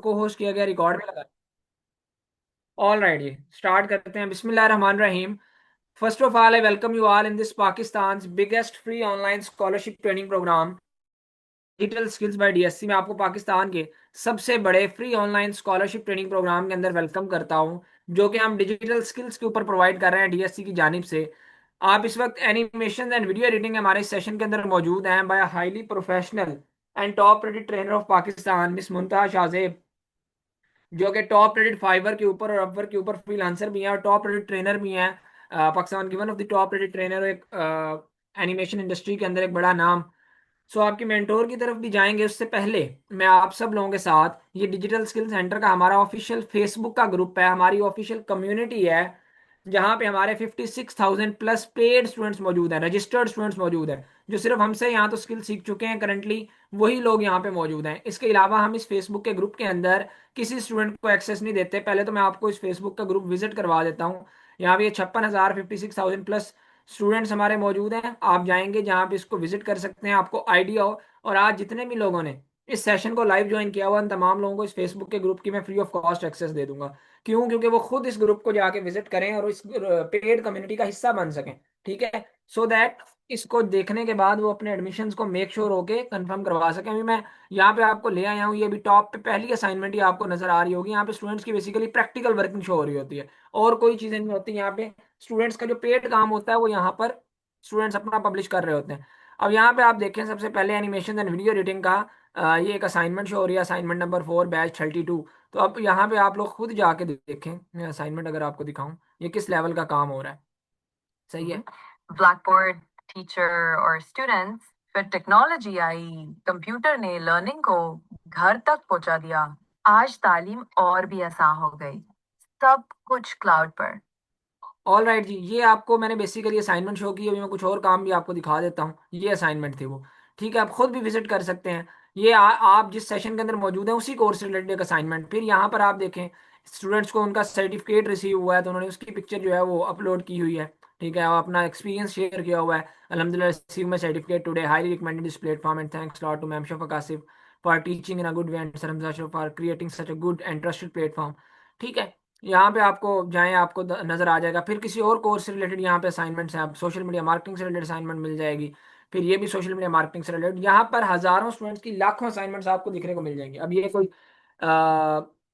को होस्ट किया गया, रिकॉर्ड में लगा। ऑल राइट जी, स्टार्ट करते हैं। बिस्मिल्लाह रहमान रहीम। First of all I welcome you all in this Pakistan biggest free online scholarship training programme digital skills by DSC में आपको पाकिस्तान के सबसे बड़े free online scholarship training programme के अंदर वेलकम करता हूं, जो कि हम डिजिटल स्किल्स के ऊपर प्रोवाइड कर रहे हैं डीएससी की जानिब से। आप इस वक्त एनिमेशन एंड वीडियो एडिटिंग हमारे सेशन के अंदर मौजूद हैं by highly professional and top rated trainer of Pakistan Miss Muntaha Shahzeb, जो कि टॉप रेटेड फाइवर के ऊपर और अपवर के ऊपर फ्रीलांसर भी हैं और टॉप रेटेड ट्रेनर भी हैं। पाकिस्तान की one of the top rated trainer, एक एनिमेशन इंडस्ट्री के अंदर एक बड़ा नाम। सो आपके मेंटोर की तरफ भी जाएंगे उससे पहले मैं आप सब लोगों के साथ, ये डिजिटल स्किल सेंटर का हमारा ऑफिशियल फेसबुक का ग्रुप है, हमारी ऑफिशियल कम्युनिटी है, जहाँ पे हमारे 56,000 प्लस पेड स्टूडेंट्स मौजूद हैं, रजिस्टर्ड स्टूडेंट्स मौजूद हैं, जो सिर्फ हमसे यहाँ तो स्किल सीख चुके हैं करंटली, वही लोग यहाँ पे मौजूद हैं। इसके अलावा हम इस फेसबुक के ग्रुप के अंदर किसी स्टूडेंट को एक्सेस नहीं देते। पहले तो मैं आपको इस फेसबुक का ग्रुप विजिट करवा देता हूँ। यहाँ पे 56,000 56,000 प्लस स्टूडेंट्स हमारे मौजूद हैं। आप जाएंगे जहाँ पे इसको विजिट कर सकते हैं, आपको आइडिया हो। और आज जितने भी लोगों ने इस सेशन को लाइव ज्वाइन किया हुआ, उन तमाम लोगों को इस फेसबुक के ग्रुप की मैं फ्री ऑफ कॉस्ट एक्सेस दे दूंगा। क्यों? क्योंकि वो खुद इस ग्रुप को जाके विजिट करें और इस पेड कम्युनिटी का हिस्सा बन सकें। ठीक है, सो दैट इसको देखने के बाद वो अपने एडमिशन्स को मेक श्योर होके कंफर्म करवा सकें। अभी मैं यहाँ पे आपको ले आया हूँ, ये भी टॉप पे पहली असाइनमेंट ही आपको नजर आ रही होगी। यहाँ पे स्टूडेंट्स की बेसिकली प्रैक्टिकल वर्किंग शो हो रही होती है, और कोई चीजें नहीं होती यहाँ पे। स्टूडेंट्स का जो पेड काम होता है वो यहाँ पर स्टूडेंट्स अपना पब्लिश कर रहे होते हैं। अब यहाँ पे आप देखें, सबसे पहले एनिमेशन एंड वीडियो एडिटिंग का ये एक असाइनमेंट शो हो रही है, असाइनमेंट नंबर 4 बैच 32। तो अब यहाँ पे आप लोग खुद जाके देखें, मैं असाइनमेंट अगर आपको दिखाऊं ये किस लेवल का काम हो रहा है। सही है। ब्लैकबोर्ड टीचर और स्टूडेंट्स, फिर टेक्नोलॉजी आई, कंप्यूटर ने लर्निंग को घर तक पहुंचा दिया। आज तालीम और भी आसान हो गई, सब कुछ क्लाउड पर। ऑल राइट जी, ये आपको मैंने बेसिकली असाइनमेंट शो की। अभी मैं कुछ और काम भी आपको दिखा देता हूँ, ये असाइनमेंट थी वो। ठीक है, आप खुद भी विजिट कर सकते हैं। ये आप जिस सेशन के अंदर मौजूद हैं उसी कोर्स से रिलेटेड एक असाइनमेंट। फिर यहाँ पर आप देखें, स्टूडेंट्स को उनका सर्टिफिकेट रिसीव हुआ है तो उन्होंने उसकी पिक्चर जो है वो अपलोड की हुई है। ठीक है, और अपना एक्सपीरियंस शेयर किया हुआ है। अल्हम्दुलिल्लाह receive my certificate today, highly recommended this platform and thanks lot to ma'am Shafaq Asif for teaching in a good way and sir Hamza Ashraf for creating such a good and trusted platform. ठीक है, यहाँ पे आपको जाएं, आपको नजर आ जाएगा। फिर किसी और कोर्स से रिलेटेड यहाँ पे असाइनमेंट्स हैं, आप सोशल मीडिया मार्केटिंग से रिलेटेड असाइनमेंट मिल जाएगी। फिर ये भी सोशल मीडिया मार्केटिंग से रिलेटेड, यहाँ पर हजारों स्टूडेंट्स की लाखों असाइनमेंट्स आपको दिखने को मिल जाएंगे। अब ये कोई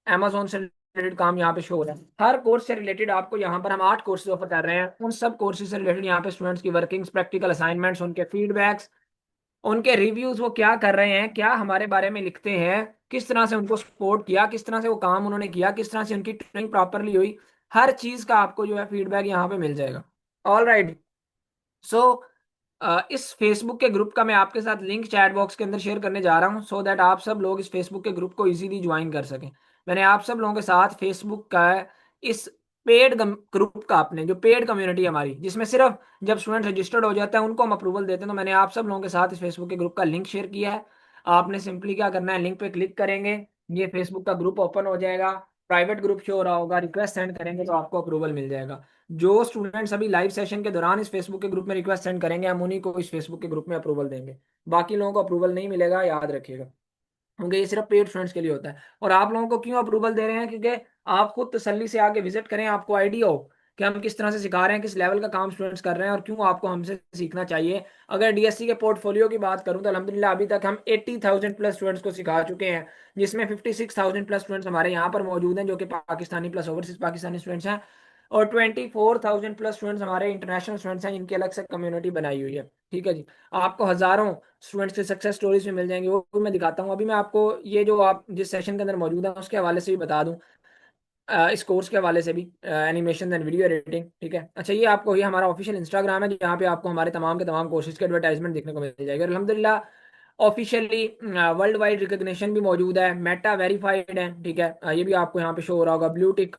अमेजोन से रिलेटेड काम यहाँ पे शो हो रहा है। हर कोर्स से रिलेटेड आपको यहाँ पर हम 8 कोर्सेज ऑफर कर रहे हैं। उन सब कोर्सेज से रिलेटेड यहाँ पे स्टूडेंट्स की वर्किंग्स, प्रैक्टिकल असाइनमेंट्स, उनके फीडबैक्स, उनके रिव्यूज, वो क्या कर रहे हैं, क्या हमारे बारे में लिखते हैं, किस तरह से उनको सपोर्ट किया, किस तरह से वो काम उन्होंने किया, किस तरह से उनकी ट्रेनिंग प्रॉपरली हुई, हर चीज का आपको जो है फीडबैक यहाँ पे मिल जाएगा। ऑल राइट, सो इस फेसबुक के ग्रुप का मैं आपके साथ लिंक चैट बॉक्स के अंदर शेयर करने जा रहा हूँ, सो दैट आप सब लोग इस फेसबुक के ग्रुप को इजीली ज्वाइन कर सकें। मैंने आप सब लोगों के साथ फेसबुक का इस पेड ग्रुप का, अपने जो पेड कम्युनिटी है हमारी, जिसमें सिर्फ जब स्टूडेंट रजिस्टर्ड हो जाता है उनको हम अप्रूवल देते हैं, तो मैंने आप सब लोगों के साथ इस फेसबुक के ग्रुप का लिंक शेयर किया है। आपने सिंपली क्या करना है, लिंक पे क्लिक करेंगे, ये फेसबुक का ग्रुप ओपन हो जाएगा, प्राइवेट ग्रुप शो हो रहा होगा, रिक्वेस्ट सेंड करेंगे तो आपको अप्रूवल मिल जाएगा। जो स्टूडेंट्स अभी लाइव सेशन के दौरान इस फेसबुक के ग्रुप में रिक्वेस्ट सेंड करेंगे, हम उन्हीं को इस फेसबुक के ग्रुप में अप्रूवल देंगे। बाकी लोगों को अप्रूवल नहीं मिलेगा, याद रखिएगा, क्योंकि ये सिर्फ पेड स्टूडेंट्स के लिए होता है। और आप लोगों को क्यों अप्रूवल दे रहे हैं? क्योंकि आप खुद तसल्ली से आके विजिट करें, आपको आइडिया हो कि हम किस तरह से सिखा रहे हैं, किस लेवल का काम स्टूडेंट्स कर रहे हैं और क्यों आपको हमसे सीखना चाहिए। अगर डीएससी के पोर्टफोलियो की बात करूं तो अल्हम्दुलिल्लाह अभी तक हम 80,000 प्लस स्टूडेंट्स को सिखा चुके हैं, जिसमें 56,000 प्लस स्टूडेंट्स हमारे यहाँ पर मौजूद हैं, जो कि Pakistani plus overseas Pakistani students हैं। और 24,000 प्लस स्टूडेंट्स हमारे इंटरनेशनल स्टूडेंट्स हैं, जिनकी अलग से कम्युनिटी बनाई हुई है। ठीक है जी, आपको हजारों स्टूडेंट्स की सक्सेस स्टोरीज भी मिल जाएंगी, वो भी मैं दिखाता हूँ। अभी मैं आपको ये जो आप जिस सेशन के अंदर मौजूद है उसके हवाले से भी बता दूं, इस कोर्स के हवाले से भी, एनिमेशन एंड वीडियो एडिटिंग। ठीक है, अच्छा, ये आपको, ये हमारा ऑफिशियल इंस्टाग्राम है, जहाँ पे आपको हमारे तमाम के तमाम कोर्सेज के एडवर्टाइजमेंट देखने को मिल जाएगी। और अल्हम्दुलिल्लाह ऑफिशियली वर्ल्ड वाइड रिकग्निशन भी मौजूद है, मेटा वेरीफाइड है। ठीक है, ये भी आपको यहाँ पे शो हो रहा होगा, ब्लू टिक।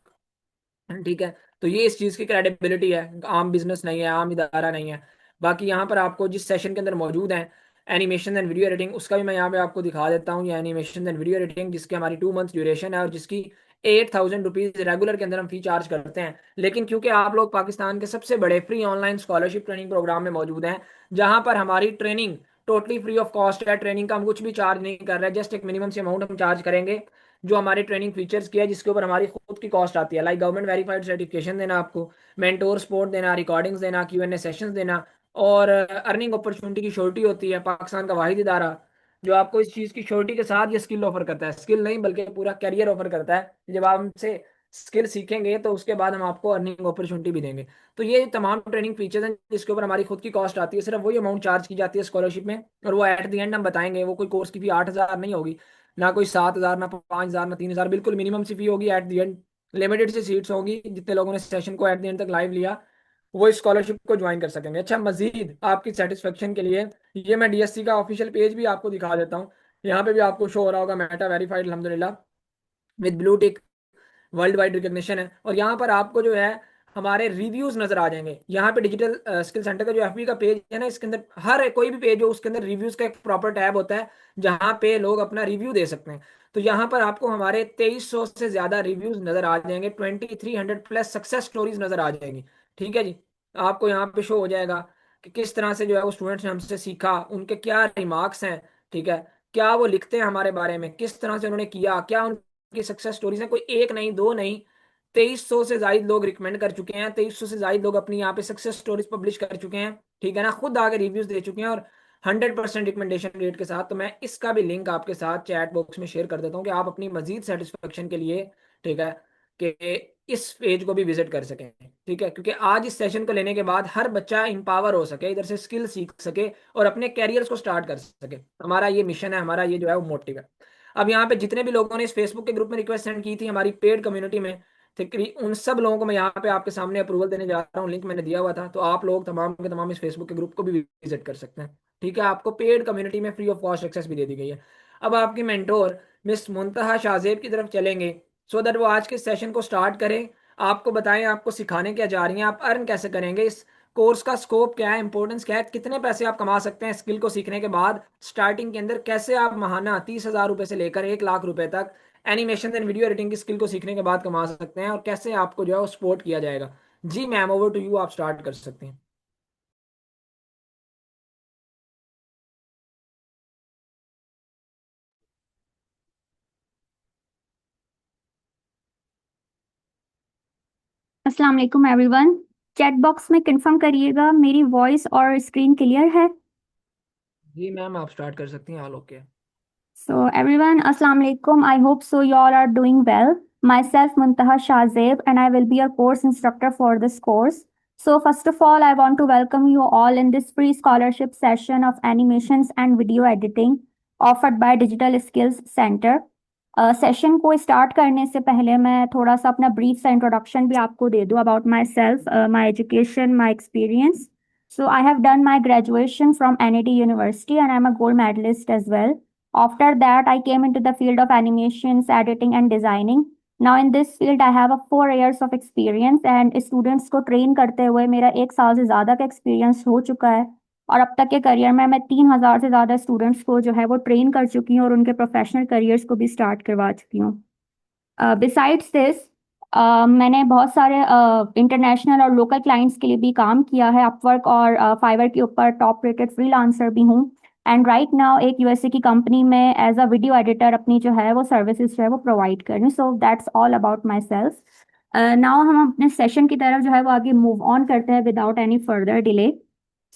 ठीक है, तो ये इस चीज़ की क्रेडिबिलिटी है, आम बिजनेस नहीं है, आम इदारा नहीं है। बाकी यहाँ पर आपको जिस सेशन के अंदर मौजूद है एनिमेशन एंड वीडियो एडिटिंग, उसका भी मैं यहाँ पे आपको दिखा देता हूँ। ये एनिमेशन एंड वीडियो एडिटिंग, जिसकी हमारी 2 मंथ ड्यूरेशन है और जिसकी 8,000 रुपीज़ रेगुलर के अंदर हम फी चार्ज करते हैं। लेकिन क्योंकि आप लोग पाकिस्तान के सबसे बड़े free online scholarship training programme में मौजूद हैं, जहाँ पर हमारी training totally free of cost है, ट्रेनिंग का हम कुछ भी चार्ज नहीं कर रहे हैं, जस्ट एक मिनिमम से अमाउंट हम चार्ज करेंगे, जो हमारे ट्रेनिंग फीचर्स किया है, जिसके ऊपर हमारी खुद की कॉस्ट आती है, लाइक गवर्नमेंट वेरीफाइड सर्टिफिकेशन देना आपको, मेंटोर सपोर्ट देना, रिकॉर्डिंग्स देना, Q&A सेशंस देना, और अर्निंग अपॉर्चुनिटी की श्योरिटी होती है, पाकिस्तान का वाहिद इदारा जो आपको इस चीज़ की श्योरिटी के साथ ये स्किल ऑफर करता है, स्किल नहीं बल्कि पूरा करियर ऑफर करता है। जब आप हमसे स्किल सीखेंगे तो उसके बाद हम आपको अर्निंग अपॉर्चुनिटी भी देंगे। तो ये तमाम ट्रेनिंग फीचर्स हैं जिसके ऊपर हमारी खुद की कॉस्ट आती है, सिर्फ वही अमाउंट चार्ज की जाती है स्कॉलरशिप में, और वो एट द एंड हम बताएंगे। वो कोई कोर्स की फी 8,000 नहीं होगी, ना कोई 7,000, ना 5,000, ना 3,000, बिल्कुल मिनिमम सी फी होगी एट द एंड। लिमिटेड सी सीट्स होंगी, जितने लोगों ने सेशन को एट द एंड तक लाइव लिया वो इस स्कॉलरशिप को ज्वाइन कर सकेंगे। अच्छा, मजीद आपकी सेटिस्फेक्शन के लिए ये मैं DSC का ऑफिशियल पेज भी आपको दिखा देता हूँ। यहाँ पे भी आपको शो हो रहा होगा, मेटा वेरीफाइड अल्हम्दुलिल्लाह with blue tick, world wide recognition है। और यहाँ पर आपको जो है हमारे रिव्यूज नजर आ जाएंगे। यहाँ पे डिजिटल स्किल सेंटर का जो FB का पेज है ना, इसके अंदर हर कोई भी पेज हो उसके अंदर रिव्यूज का एक प्रॉपर टैब होता है जहाँ पे लोग अपना रिव्यू दे सकते हैं। तो यहाँ पर आपको हमारे 2300 से ज्यादा रिव्यूज नजर आ जाएंगे, 2300 प्लस सक्सेस स्टोरीज नजर आ जाएंगी। ठीक है जी, आपको यहाँ पे शो हो जाएगा कि किस तरह से जो है वो स्टूडेंट्स ने हमसे सीखा, उनके क्या रिमार्क्स हैं, ठीक है, क्या वो लिखते हैं हमारे बारे में, किस तरह से उन्होंने किया, क्या की सक्सेस स्टोरीज हैं, कोई एक नहीं दो नहीं, 2300 से ज्यादा लोग रिकमेंड कर चुके हैं, 2300 से ज्यादा लोग अपनी यहाँ पे सक्सेस स्टोरीज पब्लिश कर चुके हैं, ठीक है ना, खुद आगे रिव्यूज दे चुके हैं, और 100% रिकमेंडेशन रेट के साथ। तो मैं इसका भी लिंक आपके साथ चैट बॉक्स में शेयर कर देता हूँ कि आप अपनी मजीद सेटिस्फेक्शन के लिए, ठीक है, कि इस पेज को भी विजिट कर सकें। ठीक है, क्योंकि आज इस सेशन को लेने के बाद हर बच्चा इंपावर हो सके, इधर से स्किल सीख सके और अपने कैरियर्स को स्टार्ट कर सके। हमारा ये मिशन है, हमारा ये जो है वो मोटिव है। अब यहाँ पे जितने भी लोगों ने इस फेसबुक के ग्रुप में रिक्वेस्ट सेंड की थी हमारी पेड कम्युनिटी में, ठीक, उन सब लोगों को मैं यहाँ पे आपके सामने अप्रूवल देने जा रहा हूँ। लिंक मैंने दिया हुआ था, तो आप लोग तमाम के तमाम इस फेसबुक के ग्रुप को भी विजिट कर सकते हैं। ठीक है, आपको पेड कम्युनिटी में फ्री ऑफ कॉस्ट एक्सेस भी दे दी गई है। अब आपकी मेंटोर मिस मुंतहा शाहजेब की तरफ चलेंगे, सो दैट वो आज के सेशन को स्टार्ट करें, आपको बताएं आपको सिखाने क्या जा रही हैं, आप अर्न कैसे करेंगे, इस कोर्स का स्कोप क्या है, इंपॉर्टेंस क्या है, कितने पैसे आप कमा सकते हैं स्किल को सीखने के बाद, स्टार्टिंग के अंदर कैसे आप महाना 30,000 रुपए से लेकर 1 लाख रुपए तक एनिमेशन एंड वीडियो एडिटिंग की स्किल को सीखने के बाद कमा सकते हैं, और कैसे आपको जो है वो सपोर्ट किया जाएगा। जी मैम, ओवर टू यू, आप स्टार्ट कर सकते हैं। अस्सलाम वालेकुम एवरीवन। चैट बॉक्स में कंफर्म करिएगा मेरी वॉइस और स्क्रीन क्लियर है। जी मैम, आप स्टार्ट कर सकती हैं, all okay. So everyone, Assalamu alaikum. I hope so you all are doing well. Myself Muntaha Shahzeb and I will be your course instructor for this course. So first of all, I want to welcome you all in this free scholarship session of animations and video editing offered by Digital Skills Center. Session को start करने से पहले मैं थोड़ा सा अपना brief सा introduction भी आपको दे दूं about my self, my education, my experience. So I have done my graduation from NAD University and I'm a gold medalist as well. After that, I came into the field of animations, editing, and designing. Now in this field, I have a 4 years of experience and students को train करते हुए मेरा 1 साल से ज़्यादा का experience हो चुका है. और अब तक के करियर में मैं 3,000 से ज़्यादा स्टूडेंट्स को जो है वो ट्रेन कर चुकी हूँ और उनके प्रोफेशनल करियर्स को भी स्टार्ट करवा चुकी हूँ. बिसाइड्स दिस, मैंने बहुत सारे इंटरनेशनल और लोकल क्लाइंट्स के लिए भी काम किया है. अपवर्क और फाइवर के ऊपर टॉप रेटेड फ्रीलांसर भी हूँ. एंड राइट नाउ एक यूएसए की कंपनी में एज अ वीडियो एडिटर अपनी जो है वो सर्विसेज जो है वो प्रोवाइड कर रही हूँ. So that's all about my self. Now हम अपने सेशन की तरफ जो है वो आगे मूव ऑन करते हैं without any further delay.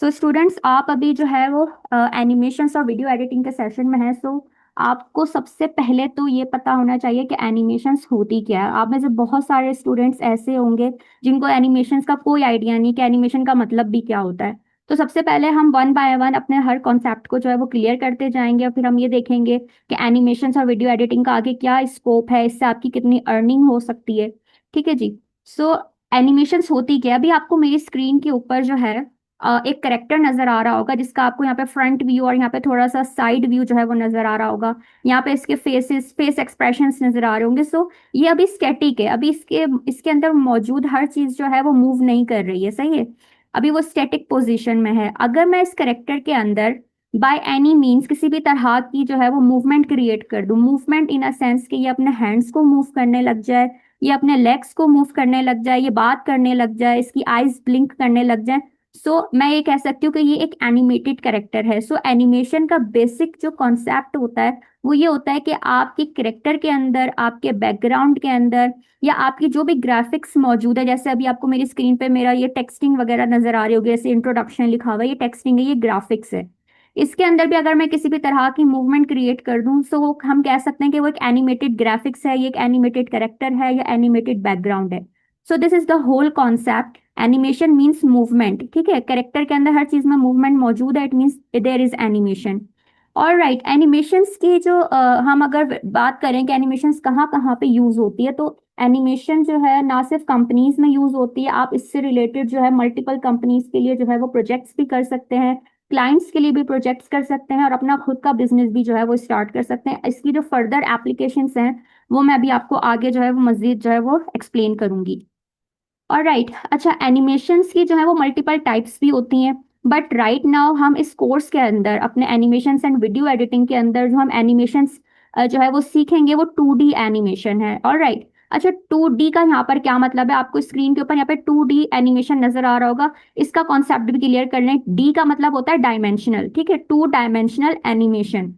So students, आप अभी जो है वो एनिमेशंस और वीडियो एडिटिंग के सेशन में है. सो आपको सबसे पहले तो ये पता होना चाहिए कि एनिमेशंस होती क्या है. आप में से बहुत सारे स्टूडेंट्स ऐसे होंगे जिनको एनिमेशंस का कोई आइडिया नहीं कि एनिमेशन का मतलब भी क्या होता है. तो सबसे पहले हम वन बाय वन अपने हर कॉन्सेप्ट को जो है वो क्लियर करते जाएंगे और फिर हम ये देखेंगे कि एनिमेशंस और वीडियो एडिटिंग का आगे क्या स्कोप है, इससे आपकी कितनी अर्निंग हो सकती है. ठीक है जी. सो एनिमेशंस होती क्या है? अभी आपको मेरी स्क्रीन के ऊपर जो है एक करेक्टर नजर आ रहा होगा जिसका आपको यहाँ पे फ्रंट व्यू और यहाँ पे थोड़ा सा साइड व्यू जो है वो नजर आ रहा होगा. यहाँ पे इसके फेस एक्सप्रेशंस नजर आ रहे होंगे. सो ये अभी स्टैटिक है, अभी इसके इसके अंदर मौजूद हर चीज जो है वो मूव नहीं कर रही है. सही है, अभी वो स्टैटिक पोजीशन में है. अगर मैं इस करेक्टर के अंदर बाय एनी मीन्स किसी भी तरह की जो है वो मूवमेंट क्रिएट कर दूं, मूवमेंट इन अ सेंस कि ये अपने हैंड्स को मूव करने लग जाए, ये अपने लेग्स को मूव करने लग जाए, ये बात करने लग जाए, इसकी आईज ब्लिंक करने लग जाए, सो मैं ये कह सकती हूँ कि ये एक एनिमेटेड कैरेक्टर है. सो एनिमेशन का बेसिक जो कॉन्सेप्ट होता है वो ये होता है कि आपके करेक्टर के अंदर, आपके बैकग्राउंड के अंदर, या आपकी जो भी ग्राफिक्स मौजूद है, जैसे अभी आपको मेरी स्क्रीन पे मेरा ये टेक्सटिंग वगैरह नजर आ रही होगी, जैसे इंट्रोडक्शन लिखा हुआ है, ये टेक्सटिंग है, ये ग्राफिक्स है। इसके अंदर भी अगर मैं किसी भी तरह की मूवमेंट क्रिएट कर दूं तो वो हम कह सकते हैं कि वो एक एनिमेटेड ग्राफिक्स है, ये एक एनिमेटेड कैरेक्टर है या एनिमेटेड बैकग्राउंड है। So this is the whole concept. Animation means movement, ठीक है, कैरेक्टर के अंदर हर चीज में मूवमेंट मौजूद है, it means there is animation. और राइट, एनिमेशंस की जो हम अगर बात करें कि एनिमेशंस कहाँ कहाँ पे यूज होती है, तो एनिमेशन जो है ना सिर्फ कंपनीज में यूज होती है, आप इससे रिलेटेड जो है मल्टीपल कंपनीज के लिए जो है वो प्रोजेक्ट्स भी कर सकते हैं, क्लाइंट्स के लिए भी प्रोजेक्ट्स कर सकते हैं, और अपना खुद का बिजनेस भी जो है वो स्टार्ट कर सकते हैं। इसकी जो फर्दर एप्लीकेशंस हैं वो मैं अभी आपको आगे जो है वो मजीद जो है वो एक्सप्लेन करूंगी। और राइट, अच्छा, एनिमेशंस की जो है वो मल्टीपल टाइप्स भी होती हैं, बट राइट नाउ हम इस कोर्स के अंदर अपने एनिमेशंस एंड वीडियो एडिटिंग के अंदर जो हम एनिमेशंस जो है वो सीखेंगे वो 2D एनिमेशन है। और राइट, अच्छा, 2D का यहाँ पर क्या मतलब है, आपको स्क्रीन के ऊपर यहाँ पे 2D एनिमेशन नजर आ रहा होगा, इसका कॉन्सेप्ट भी क्लियर कर लें। डी का मतलब होता है डायमेंशनल, ठीक है, 2 डायमेंशनल एनिमेशन।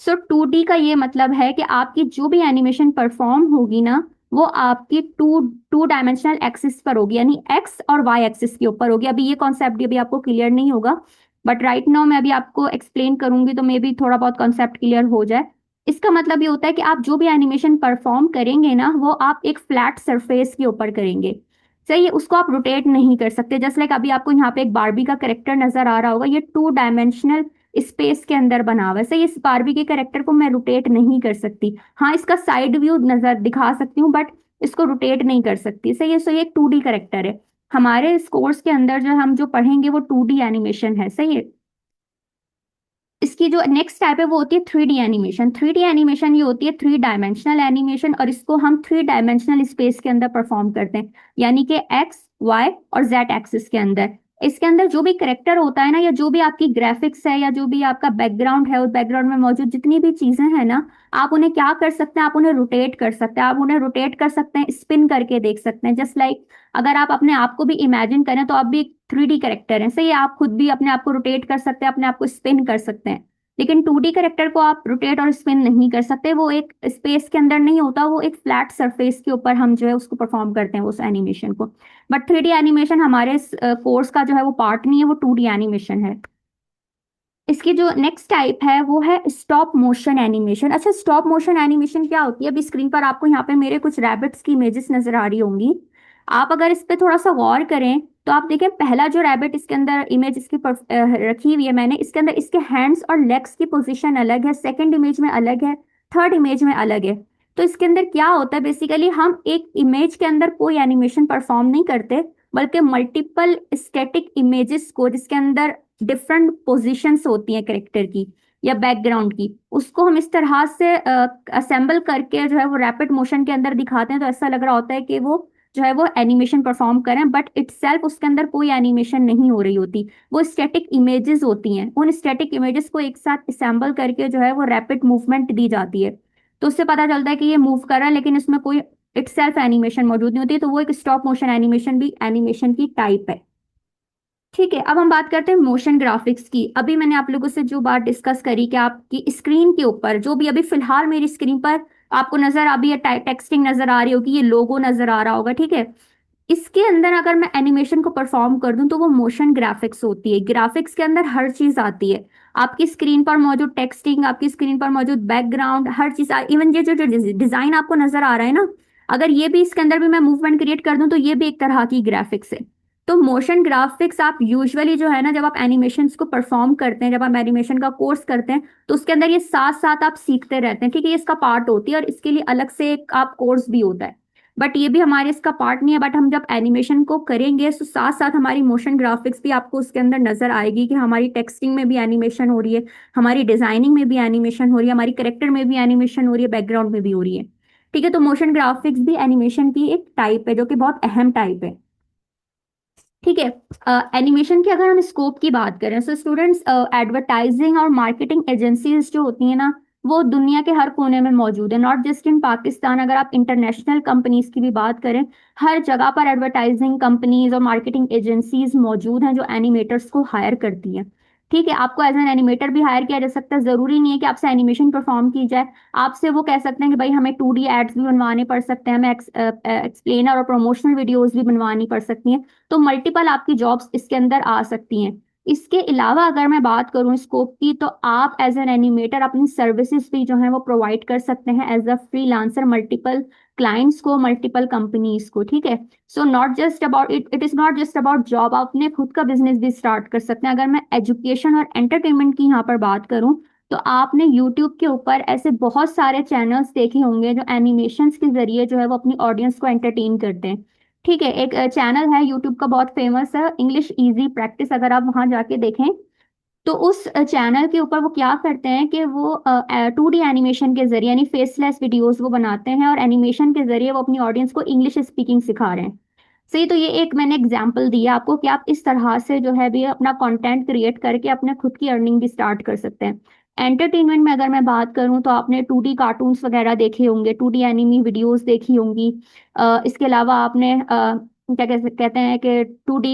सो 2D का ये मतलब है कि आपकी जो भी एनिमेशन परफॉर्म होगी ना, वो आपकी टू टू डायमेंशनल एक्सिस पर होगी, यानी एक्स और वाई एक्सिस के ऊपर होगी। अभी ये कॉन्सेप्ट अभी आपको क्लियर नहीं होगा, बट राइट नाउ मैं अभी आपको एक्सप्लेन करूंगी तो मे बी थोड़ा बहुत कॉन्सेप्ट क्लियर हो जाए। इसका मतलब ये होता है कि आप जो भी एनिमेशन परफॉर्म करेंगे ना, वो आप एक फ्लैट सरफेस के ऊपर करेंगे। सही है, उसको आप रोटेट नहीं कर सकते। जस्ट लाइक अभी आपको यहाँ पे एक बारबी का करेक्टर नजर आ रहा होगा, ये 2 डायमेंशनल स्पेस के अंदर बना हुआ है। सही, इस बारबी के करेक्टर को मैं रोटेट नहीं कर सकती। हाँ, इसका साइड व्यू नजर दिखा सकती हूँ, बट इसको रोटेट नहीं कर सकती। सही है, सो ये एक 2D करेक्टर है। हमारे इस कोर्स के अंदर जो हम जो पढ़ेंगे वो 2D एनिमेशन है। सही है, इसकी जो नेक्स्ट टाइप है वो होती है 3D एनिमेशन। 3D एनिमेशन ये होती है 3 डायमेंशनल एनिमेशन, और इसको हम 3 डायमेंशनल स्पेस के अंदर परफॉर्म करते हैं, यानी कि एक्स, वाई और जेड एक्सिस के अंदर। इसके अंदर जो भी करेक्टर होता है ना, या जो भी आपकी ग्राफिक्स है, या जो भी आपका बैकग्राउंड है, उस बैकग्राउंड में मौजूद जितनी भी चीजें हैं ना, आप उन्हें क्या कर सकते हैं, आप उन्हें रोटेट कर सकते हैं, आप उन्हें रोटेट कर सकते हैं, स्पिन करके देख सकते हैं। जस्ट लाइक अगर आप अपने आप को भी इमेजिन करें तो आप भी एक 3D करेक्टर हैं। सही है, आप खुद भी अपने आप को रोटेट कर सकते हैं, अपने आप को स्पिन कर सकते हैं। लेकिन 2D करेक्टर को आप रोटेट और स्पिन नहीं कर सकते, वो एक स्पेस के अंदर नहीं होता, वो एक फ्लैट सरफेस के ऊपर हम जो है उसको परफॉर्म करते हैं उस एनिमेशन को। बट 3D एनिमेशन हमारे कोर्स का जो है वो पार्ट नहीं है, वो 2D एनिमेशन है। इसकी जो नेक्स्ट टाइप है वो है स्टॉप मोशन एनिमेशन। अच्छा, स्टॉप मोशन एनिमेशन क्या होती है, अभी स्क्रीन पर आपको यहाँ पे मेरे कुछ रैबिट्स की इमेजेस नजर आ रही होंगी। आप अगर इस पे थोड़ा सा गौर करें तो आप देखें, पहला जो रैबिट इसके अंदर इमेज इसकी रखी हुई है मैंने, इसके अंदर इसके हैंड्स और लेग्स की पोजीशन अलग है, सेकंड इमेज में अलग है, थर्ड इमेज में अलग है। तो इसके अंदर क्या होता है, बेसिकली हम एक इमेज के अंदर कोई एनिमेशन परफॉर्म नहीं करते, बल्कि मल्टीपल स्टैटिक इमेजेस को, जिसके अंदर डिफरेंट पोजीशंस होती हैं करेक्टर की या बैकग्राउंड की, उसको हम इस तरह से असेंबल करके जो है वो रैपिड मोशन के अंदर दिखाते हैं, तो ऐसा लग रहा होता है कि वो जो है वो एनिमेशन परफॉर्म करें, बट इटसेल्फ उसके अंदर कोई एनिमेशन नहीं हो रही होती, वो स्टैटिक इमेजेस होती हैं। उन स्टैटिक इमेजेस को एक साथ असेंबल करके जो है वो रैपिड मूवमेंट दी जाती है, तो उससे पता चलता है कि ये मूव कर रहा है, लेकिन इसमें कोई इटसेल्फ एनिमेशन मौजूद नहीं होती, तो वो एक स्टॉप मोशन एनिमेशन भी एनिमेशन की टाइप है। ठीक है, अब हम बात करते हैं मोशन ग्राफिक्स की। अभी मैंने आप लोगों से जो बात डिस्कस करी कि आपकी स्क्रीन के ऊपर जो भी अभी फिलहाल मेरी स्क्रीन पर आपको नजर अभी ये टेक्सटिंग नजर आ रही होगी, ये लोगो नजर आ रहा होगा, ठीक है, इसके अंदर अगर मैं एनिमेशन को परफॉर्म कर दूं तो वो मोशन ग्राफिक्स होती है। ग्राफिक्स के अंदर हर चीज आती है, आपकी स्क्रीन पर मौजूद टेक्सटिंग, आपकी स्क्रीन पर मौजूद बैकग्राउंड, हर चीज, इवन ये जो जो डिजाइन आपको नजर आ रहा है ना, अगर ये भी इसके अंदर भी मैं मूवमेंट क्रिएट कर दूं तो ये भी एक तरह की ग्राफिक्स है। तो मोशन ग्राफिक्स आप यूजुअली जो है ना, जब आप एनिमेशन को परफॉर्म करते हैं, जब आप एनिमेशन का कोर्स करते हैं, तो उसके अंदर ये साथ साथ आप सीखते रहते हैं, ठीक है, ये इसका पार्ट होती है, और इसके लिए अलग से एक आप कोर्स भी होता है, बट ये भी हमारे इसका पार्ट नहीं है। बट हम जब एनिमेशन को करेंगे तो साथ साथ हमारी मोशन ग्राफिक्स भी आपको उसके अंदर नजर आएगी, कि हमारी टेक्सटिंग में भी एनिमेशन हो रही है, हमारी डिजाइनिंग में भी एनिमेशन हो रही है, हमारी करेक्टर में भी एनिमेशन हो रही है, बैकग्राउंड में भी हो रही है। ठीक है, तो मोशन ग्राफिक्स भी एनिमेशन की एक टाइप है, जो कि बहुत अहम टाइप है। ठीक है, एनिमेशन की अगर हम स्कोप की बात करें, तो स्टूडेंट्स, एडवर्टाइजिंग और मार्केटिंग एजेंसीज जो होती हैं ना, वो दुनिया के हर कोने में मौजूद है, नॉट जस्ट इन पाकिस्तान। अगर आप इंटरनेशनल कंपनीज की भी बात करें, हर जगह पर एडवर्टाइजिंग कंपनीज और मार्केटिंग एजेंसीज मौजूद हैं जो एनिमेटर्स को हायर करती हैं। ठीक है, आपको एज एन एनिमेटर भी हायर किया जा सकता है। जरूरी नहीं है कि आपसे एनिमेशन परफॉर्म की जाए, आपसे वो कह सकते हैं कि भाई हमें 2D एड्स भी बनवाने पड़ सकते हैं, हमें एक्सप्लेनर और प्रमोशनल वीडियोस भी बनवानी पड़ सकती हैं। तो मल्टीपल आपकी जॉब्स इसके अंदर आ सकती हैं। इसके अलावा अगर मैं बात करूं स्कोप की, तो आप एज एन एनिमेटर अपनी सर्विसेज भी जो है वो प्रोवाइड कर सकते हैं as a freelancer, multiple clients को, मल्टीपल कंपनीज को। ठीक है, so not just about it is not just about job, आप अपने खुद का बिजनेस भी स्टार्ट कर सकते हैं। अगर मैं एजुकेशन और एंटरटेनमेंट की यहाँ पर बात करूँ, तो आपने यूट्यूब के ऊपर ऐसे बहुत सारे चैनल्स देखे होंगे जो एनिमेशंस के जरिए जो है वो अपनी ऑडियंस को एंटरटेन करते हैं। ठीक है, एक चैनल है यूट्यूब का बहुत फेमस है, इंग्लिश इजी प्रैक्टिस, अगर आप वहां जाके देखें तो उस चैनल के ऊपर वो क्या करते हैं कि वो 2D एनिमेशन के जरिए यानी फेसलेस वीडियोस वो बनाते हैं, और एनिमेशन के जरिए वो अपनी ऑडियंस को इंग्लिश स्पीकिंग सिखा रहे हैं। सही, तो ये एक मैंने एग्जांपल दिया आपको कि आप इस तरह से जो है भी अपना कंटेंट क्रिएट करके अपने खुद की अर्निंग भी स्टार्ट कर सकते हैं। एंटरटेनमेंट में अगर मैं बात करूं, तो आपने 2D कार्टून्स वगैरह देखे होंगे, 2D एनिमी वीडियोस देखी होंगी। इसके अलावा आपने क्या कहते हैं कि 2D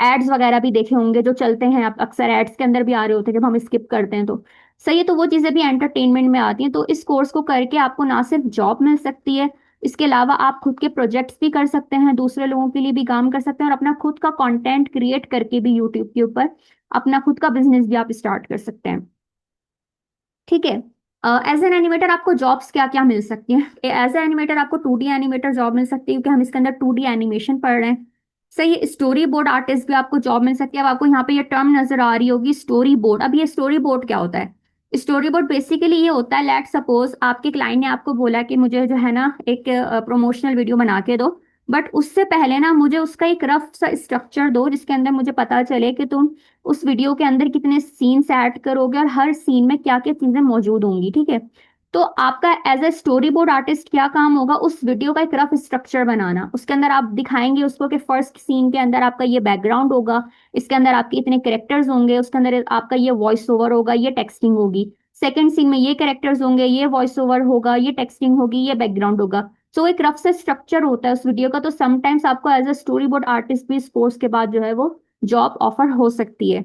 एड्स वगैरह भी देखे होंगे जो चलते हैं, आप अक्सर एड्स के अंदर भी आ रहे होते हैं जब हम स्किप करते हैं तो। सही है, तो वो चीज़ें भी एंटरटेनमेंट में आती हैं। तो इस कोर्स को करके आपको ना सिर्फ जॉब मिल सकती है, इसके अलावा आप खुद के प्रोजेक्ट्स भी कर सकते हैं, दूसरे लोगों के लिए भी काम कर सकते हैं, और अपना खुद का कंटेंट क्रिएट करके भी यूट्यूब के ऊपर अपना खुद का बिजनेस भी आप स्टार्ट कर सकते हैं। ठीक है, एज एन एनिमेटर आपको जॉब्स क्या क्या मिल सकती हैं? एज एन एनिमेटर आपको 2D एनिमेटर जॉब मिल सकती है, क्योंकि हम इसके अंदर 2D एनिमेशन पढ़ रहे हैं। सही है, स्टोरी बोर्ड आर्टिस्ट भी आपको जॉब मिल सकती है। अब आपको यहाँ पे ये टर्म नजर आ रही होगी स्टोरी बोर्ड। अब ये स्टोरी बोर्ड क्या होता है? स्टोरी बोर्ड बेसिकली ये होता है, लेट सपोज आपके क्लाइंट ने आपको बोला कि मुझे जो है ना एक प्रमोशनल वीडियो बना के दो, बट उससे पहले ना मुझे उसका एक रफ सा स्ट्रक्चर दो जिसके अंदर मुझे पता चले कि तुम उस वीडियो के अंदर कितने सीन्स ऐड करोगे और हर सीन में क्या क्या चीजें मौजूद होंगी। ठीक है, तो आपका as a storyboard artist क्या काम होगा? उस वीडियो का एक रफ स्ट्रक्चर बनाना, उसके अंदर आप दिखाएंगे उसको कि फर्स्ट सीन के अंदर आपका ये बैकग्राउंड होगा, इसके अंदर आपके इतने कैरेक्टर्स होंगे, उसके अंदर आपका ये वॉइस ओवर होगा, ये टेक्सटिंग होगी। सेकंड सीन में ये कैरेक्टर्स होंगे, ये वॉइस ओवर होगा, ये टेक्सटिंग होगी, ये बैकग्राउंड होगा। सो एक रफ से स्ट्रक्चर होता है उस वीडियो का। तो समटाइम्स आपको as a storyboard artist भी इस कोर्स के बाद जो है वो जॉब ऑफर हो सकती है।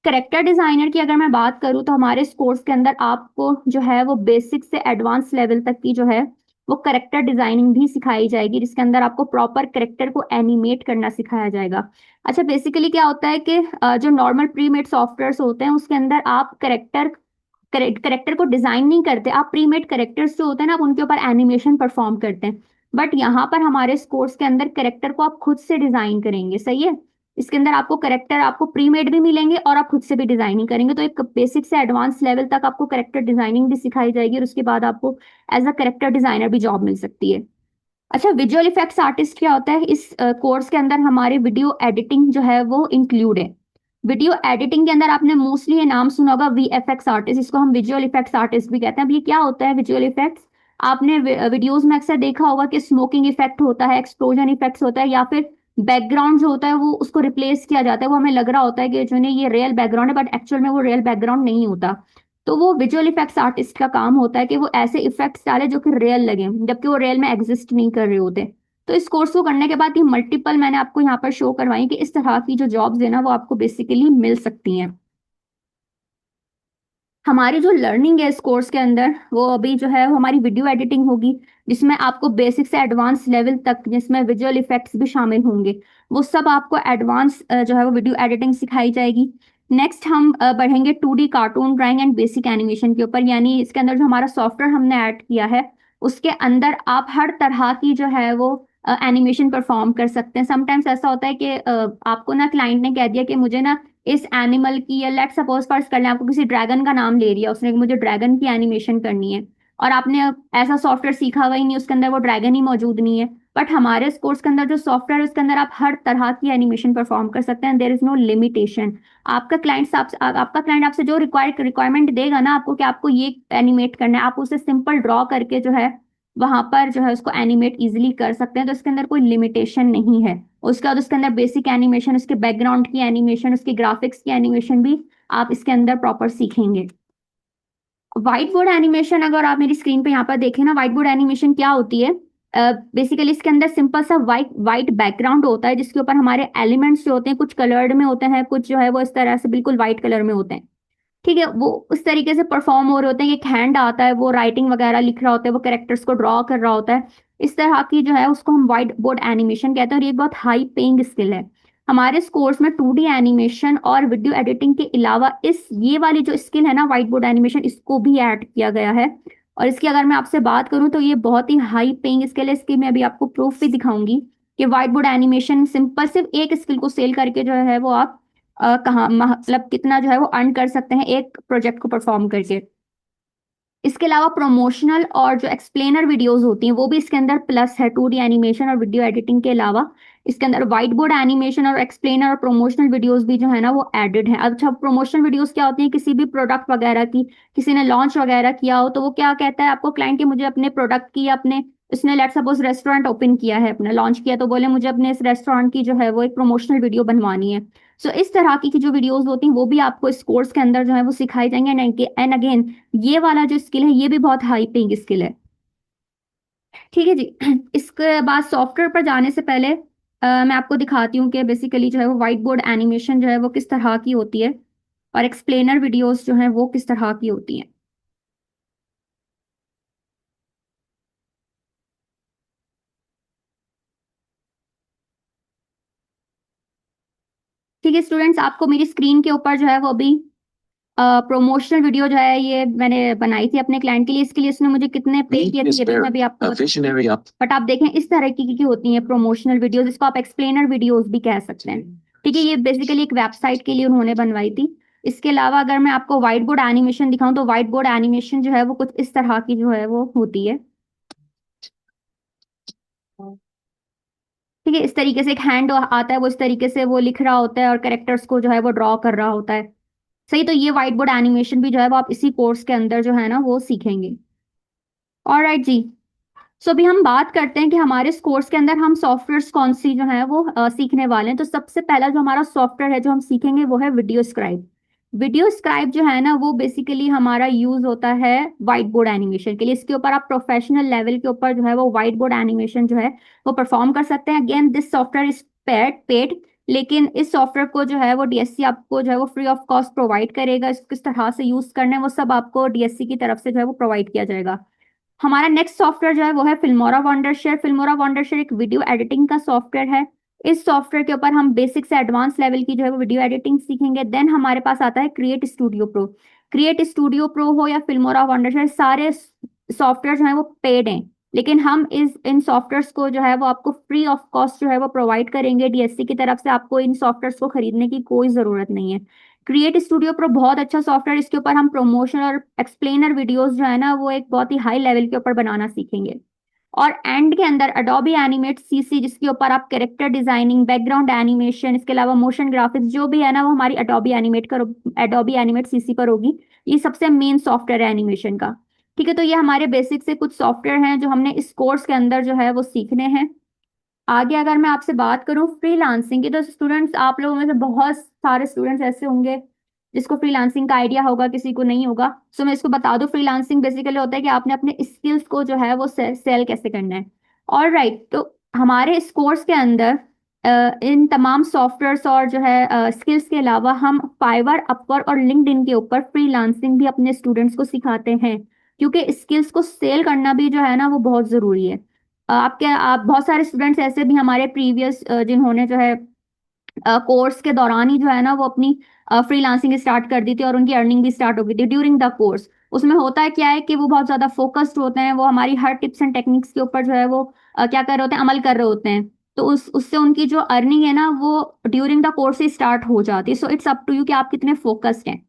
करेक्टर डिजाइनर की अगर मैं बात करूँ, तो हमारे इस कोर्स के अंदर आपको जो है वो बेसिक से एडवांस लेवल तक की जो है वो करेक्टर डिजाइनिंग भी सिखाई जाएगी, जिसके अंदर आपको प्रॉपर करेक्टर को एनिमेट करना सिखाया जाएगा। अच्छा, बेसिकली क्या होता है कि जो नॉर्मल प्री मेड सॉफ्टवेयर होते हैं उसके अंदर आप करेक्टर को डिजाइन नहीं करते, आप प्री मेड करेक्टर्स जो होते हैं ना आप उनके ऊपर एनिमेशन परफॉर्म करते हैं। बट यहाँ पर हमारे इस कोर्स के अंदर करेक्टर को आप खुद से डिजाइन करेंगे। सही है, इसके अंदर आपको करेक्टर आपको प्री मेड भी मिलेंगे और आप खुद से भी डिजाइनिंग करेंगे। तो एक बेसिक से एडवांस लेवल तक आपको करेक्टर डिजाइनिंग भी सिखाई जाएगी, और उसके बाद आपको एज अ करेक्टर डिजाइनर भी जॉब मिल सकती है। अच्छा, विजुअल इफेक्ट्स आर्टिस्ट क्या होता है? इस कोर्स के अंदर हमारे वीडियो एडिटिंग जो है वो इंक्लूड है। वीडियो एडिटिंग के अंदर आपने मोस्टली ये नाम सुना होगा VFX आर्टिस्ट, इसको हम विजुअल इफेक्ट्स आर्टिस्ट भी कहते हैं। अब ये क्या होता है विजुअल इफेक्ट्स? आपने वीडियोस में अक्सर देखा होगा कि स्मोकिंग इफेक्ट होता है, एक्सप्लोजन इफेक्ट्स होता है, या फिर बैकग्राउंड जो होता है वो उसको रिप्लेस किया जाता है, वो हमें लग रहा होता है कि जो नहीं ये रियल बैकग्राउंड है, बट एक्चुअल में वो रियल बैकग्राउंड नहीं होता। तो वो विजुअल इफेक्ट्स आर्टिस्ट का काम होता है कि वो ऐसे इफेक्ट्स डाले जो कि रियल लगे, जबकि वो रियल में एग्जिस्ट नहीं कर रहे होते। तो इस कोर्स को करने के बाद ये मल्टीपल मैंने आपको यहाँ पर शो करवाई कि इस तरह की जो जॉब्स है ना वो आपको बेसिकली मिल सकती हैं। हमारी जो लर्निंग है इस कोर्स के अंदर वो अभी जो है वो हमारी वीडियो एडिटिंग होगी, जिसमें आपको बेसिक से एडवांस लेवल तक, जिसमें विजुअल इफेक्ट्स भी शामिल होंगे, वो सब आपको एडवांस जो है वो वीडियो एडिटिंग सिखाई जाएगी। नेक्स्ट हम बढ़ेंगे 2D cartoon drawing and basic animation के ऊपर, यानी इसके अंदर जो हमारा सॉफ्टवेयर हमने ऐड किया है उसके अंदर आप हर तरह की जो है वो एनिमेशन परफॉर्म कर सकते हैं। समटाइम्स ऐसा होता है कि आपको ना क्लाइंट ने कह दिया कि मुझे ना इस एनिमल की, या लेट सपोज फर्स्ट कर लें आपको किसी ड्रैगन का नाम ले लिया उसने कि मुझे ड्रैगन की एनिमेशन करनी है, और आपने ऐसा सॉफ्टवेयर सीखा हुआ ही नहीं, उसके अंदर वो ड्रैगन ही मौजूद नहीं है। बट हमारे इस कोर्स के अंदर जो सॉफ्टवेयर है उसके अंदर आप हर तरह की एनिमेशन परफॉर्म कर सकते हैं, देयर इज नो लिमिटेशन। आपका क्लाइंट आपसे जो रिक्वायरमेंट देगा ना आपको कि आपको ये एनिमेट करना है, आप उसे सिंपल ड्रॉ करके जो है वहां पर जो है उसको एनिमेट इजिली कर सकते हैं। तो इसके अंदर कोई लिमिटेशन नहीं है। उसके बाद उसके अंदर बेसिक एनिमेशन, उसके बैकग्राउंड की एनिमेशन, उसके ग्राफिक्स की एनिमेशन भी आप इसके अंदर प्रॉपर सीखेंगे। व्हाइट बोर्ड एनिमेशन अगर आप मेरी स्क्रीन पे यहाँ पर देखें ना, व्हाइट बोर्ड एनिमेशन क्या होती है? बेसिकली इसके अंदर सिंपल सा वाइट वाइट बैकग्राउंड होता है जिसके ऊपर हमारे एलिमेंट्स जो होते हैं कुछ कलर्ड में होते हैं, कुछ जो है वो इस तरह से बिल्कुल वाइट कलर में होते हैं। ठीक है, वो उस तरीके से परफॉर्म हो रहे होते हैं। एक हैंड आता है, वो राइटिंग वगैरह लिख रहा होता है, वो कैरेक्टर्स को ड्रॉ कर रहा होता है। इस तरह की जो है उसको हम व्हाइट बोर्ड एनिमेशन कहते हैं, और ये एक बहुत हाई पेइंग स्किल है। हमारे इस कोर्स में 2D एनिमेशन और वीडियो एडिटिंग के अलावा इस ये वाली जो स्किल है ना, व्हाइट बोर्ड एनिमेशन, इसको भी ऐड किया गया है। और इसकी अगर मैं आपसे बात करूं तो ये बहुत ही हाई पेइंग स्किल है। इसकी मैं अभी आपको प्रूफ भी दिखाऊंगी कि व्हाइट बोर्ड एनिमेशन सिंपल सिर्फ एक स्किल को सेल करके जो है वो आप कहाँ मतलब कितना जो है वो अर्न कर सकते हैं एक प्रोजेक्ट को परफॉर्म करके। इसके अलावा प्रमोशनल और जो एक्सप्लेनर वीडियोस होती हैं वो भी इसके अंदर प्लस है। 2D एनिमेशन और वीडियो एडिटिंग के अलावा इसके अंदर व्हाइट बोर्ड एनिमेशन और एक्सप्लेनर और प्रमोशनल वीडियोस भी जो है ना वो एडेड है। अच्छा, प्रमोशनल वीडियोस क्या होती हैं? किसी भी प्रोडक्ट वगैरह की, किसी ने लॉन्च वगैरह किया हो तो वो क्या कहता है आपको क्लाइंट कि मुझे अपने प्रोडक्ट की या अपने, उसने लेट सपोज रेस्टोरेंट ओपन किया है, अपना लॉन्च किया, तो बोले मुझे अपने इस रेस्टोरेंट की जो है वो एक प्रमोशनल वीडियो बनवानी है। सो इस तरह की जो वीडियोस होती हैं वो भी आपको इस कोर्स के अंदर जो है वो सिखाई जाएंगे। एंड अगेन ये वाला जो स्किल है ये भी बहुत हाई पेइंग स्किल है। ठीक है जी। इसके बाद सॉफ्टवेयर पर जाने से पहले मैं आपको दिखाती हूँ कि बेसिकली जो है वो व्हाइट बोर्ड एनिमेशन जो है वो किस तरह की होती है और एक्सप्लेनर वीडियोस जो है वो किस तरह की होती हैं। ठीक है स्टूडेंट्स, आपको मेरी स्क्रीन के ऊपर जो है वो अभी प्रोमोशनल वीडियो जो है ये मैंने बनाई थी अपने क्लाइंट के लिए। इसके लिए उसने मुझे कितने पे किए थे ये भी मैं भी आपको बट आप देखें इस तरह की होती हैं प्रोमोशनल वीडियोस। इसको आप एक्सप्लेनर वीडियोस भी कह सकते हैं। ठीक है, ये बेसिकली एक वेबसाइट के लिए उन्होंने बनवाई थी। इसके अलावा अगर मैं आपको व्हाइट बोर्ड एनिमेशन दिखाऊं तो व्हाइट बोर्ड एनिमेशन जो है वो कुछ इस तरह की जो है वो होती है। ठीक है, इस तरीके से एक हैंड आता है, वो इस तरीके से वो लिख रहा होता है और कैरेक्टर्स को जो है वो ड्रॉ कर रहा होता है। सही, तो ये व्हाइट बोर्ड एनिमेशन भी जो है वो आप इसी कोर्स के अंदर जो है ना वो सीखेंगे। ऑलराइट जी। सो अभी हम बात करते हैं कि हमारे इस कोर्स के अंदर हम सॉफ्टवेयर्स कौन सी जो है वो सीखने वाले हैं। तो सबसे पहला जो हमारा सॉफ्टवेयर है जो हम सीखेंगे वो है वीडियो स्क्राइब। वीडियो स्क्राइब जो है ना वो बेसिकली हमारा यूज होता है व्हाइट बोर्ड एनिमेशन के लिए। इसके ऊपर आप प्रोफेशनल लेवल के ऊपर जो है वो व्हाइट बोर्ड एनिमेशन जो है वो परफॉर्म कर सकते हैं। Again this software is paid, लेकिन इस सॉफ्टवेयर को जो है वो डीएससी आपको जो है वो फ्री ऑफ कॉस्ट प्रोवाइड करेगा। इसको किस तरह से यूज करना है वो सब आपको डीएससी की तरफ से जो है वो प्रोवाइड किया जाएगा। हमारा नेक्स्ट सॉफ्टवेयर जो है वो है फिल्मोरा वंडरशेयर। फिल्मोरा वंडरशेयर एक वीडियो एडिटिंग का सॉफ्टवेयर है। इस सॉफ्टवेयर के ऊपर हम बेसिक से एडवांस लेवल की जो है वो वीडियो एडिटिंग सीखेंगे। देन हमारे पास आता है create studio pro. Create studio pro हो या फिल्मोरा वंडरशेयर, सारे सॉफ्टवेयर जो है वो पेड हैं, लेकिन हम इन सॉफ्टवेयर्स को जो है वो आपको फ्री ऑफ कॉस्ट जो है वो प्रोवाइड करेंगे डीएससी की तरफ से। आपको इन सॉफ्टवेयर्स को खरीदने की कोई जरूरत नहीं है। क्रिएट स्टूडियो प्रो बहुत अच्छा सॉफ्टवेयर, इसके ऊपर हम प्रमोशन और एक्सप्लेनर वीडियोस जो है ना वो एक बहुत ही हाई लेवल के ऊपर बनाना सीखेंगे। और एंड के अंदर अडोबी एनिमेट सीसी, जिसके ऊपर आप कैरेक्टर डिजाइनिंग, बैकग्राउंड एनिमेशन, इसके अलावा मोशन ग्राफिक्स जो भी है ना वो हमारी अडोबी एनिमेट सीसी पर होगी। ये सबसे मेन सॉफ्टवेयर है एनिमेशन का। ठीक है, तो ये हमारे बेसिक से कुछ सॉफ्टवेयर हैं जो हमने इस कोर्स के अंदर जो है वो सीखने हैं। आगे अगर मैं आपसे बात करूं फ्रीलांसिंग की, तो स्टूडेंट्स आप लोगों में से बहुत सारे स्टूडेंट्स ऐसे होंगे जिसको फ्रीलांसिंग का आइडिया होगा, किसी को नहीं होगा। सो मैं इसको बता दूं, फ्रीलांसिंग बेसिकली होता है कि आपने अपने स्किल्स को जो है वो सेल कैसे करना है। और राइट, तो हमारे इस कोर्स के अंदर इन तमाम सॉफ्टवेयर्स और जो है स्किल्स के अलावा हम फाइवर, अपवर्क और लिंक्डइन के ऊपर फ्रीलांसिंग भी अपने स्टूडेंट्स को सिखाते हैं, क्योंकि स्किल्स को सेल करना भी जो है ना वो बहुत ज़रूरी है। आप बहुत सारे स्टूडेंट्स ऐसे भी हमारे प्रीवियस जिन्होंने जो है कोर्स के दौरान ही जो है ना वो अपनी फ्रीलांसिंग स्टार्ट कर दी थी और उनकी अर्निंग भी स्टार्ट हो गई थी ड्यूरिंग द कोर्स। उसमें होता है क्या है कि वो बहुत ज़्यादा फोकस्ड होते हैं, वो हमारी हर टिप्स एंड टेक्निक्स के ऊपर जो है वो क्या कर रहे होते हैं, अमल कर रहे होते हैं। तो उससे उनकी जो अर्निंग है ना वो ड्यूरिंग द कोर्स ही स्टार्ट हो जाती है। So it's up to you कि आप कितने फोकस्ड हैं।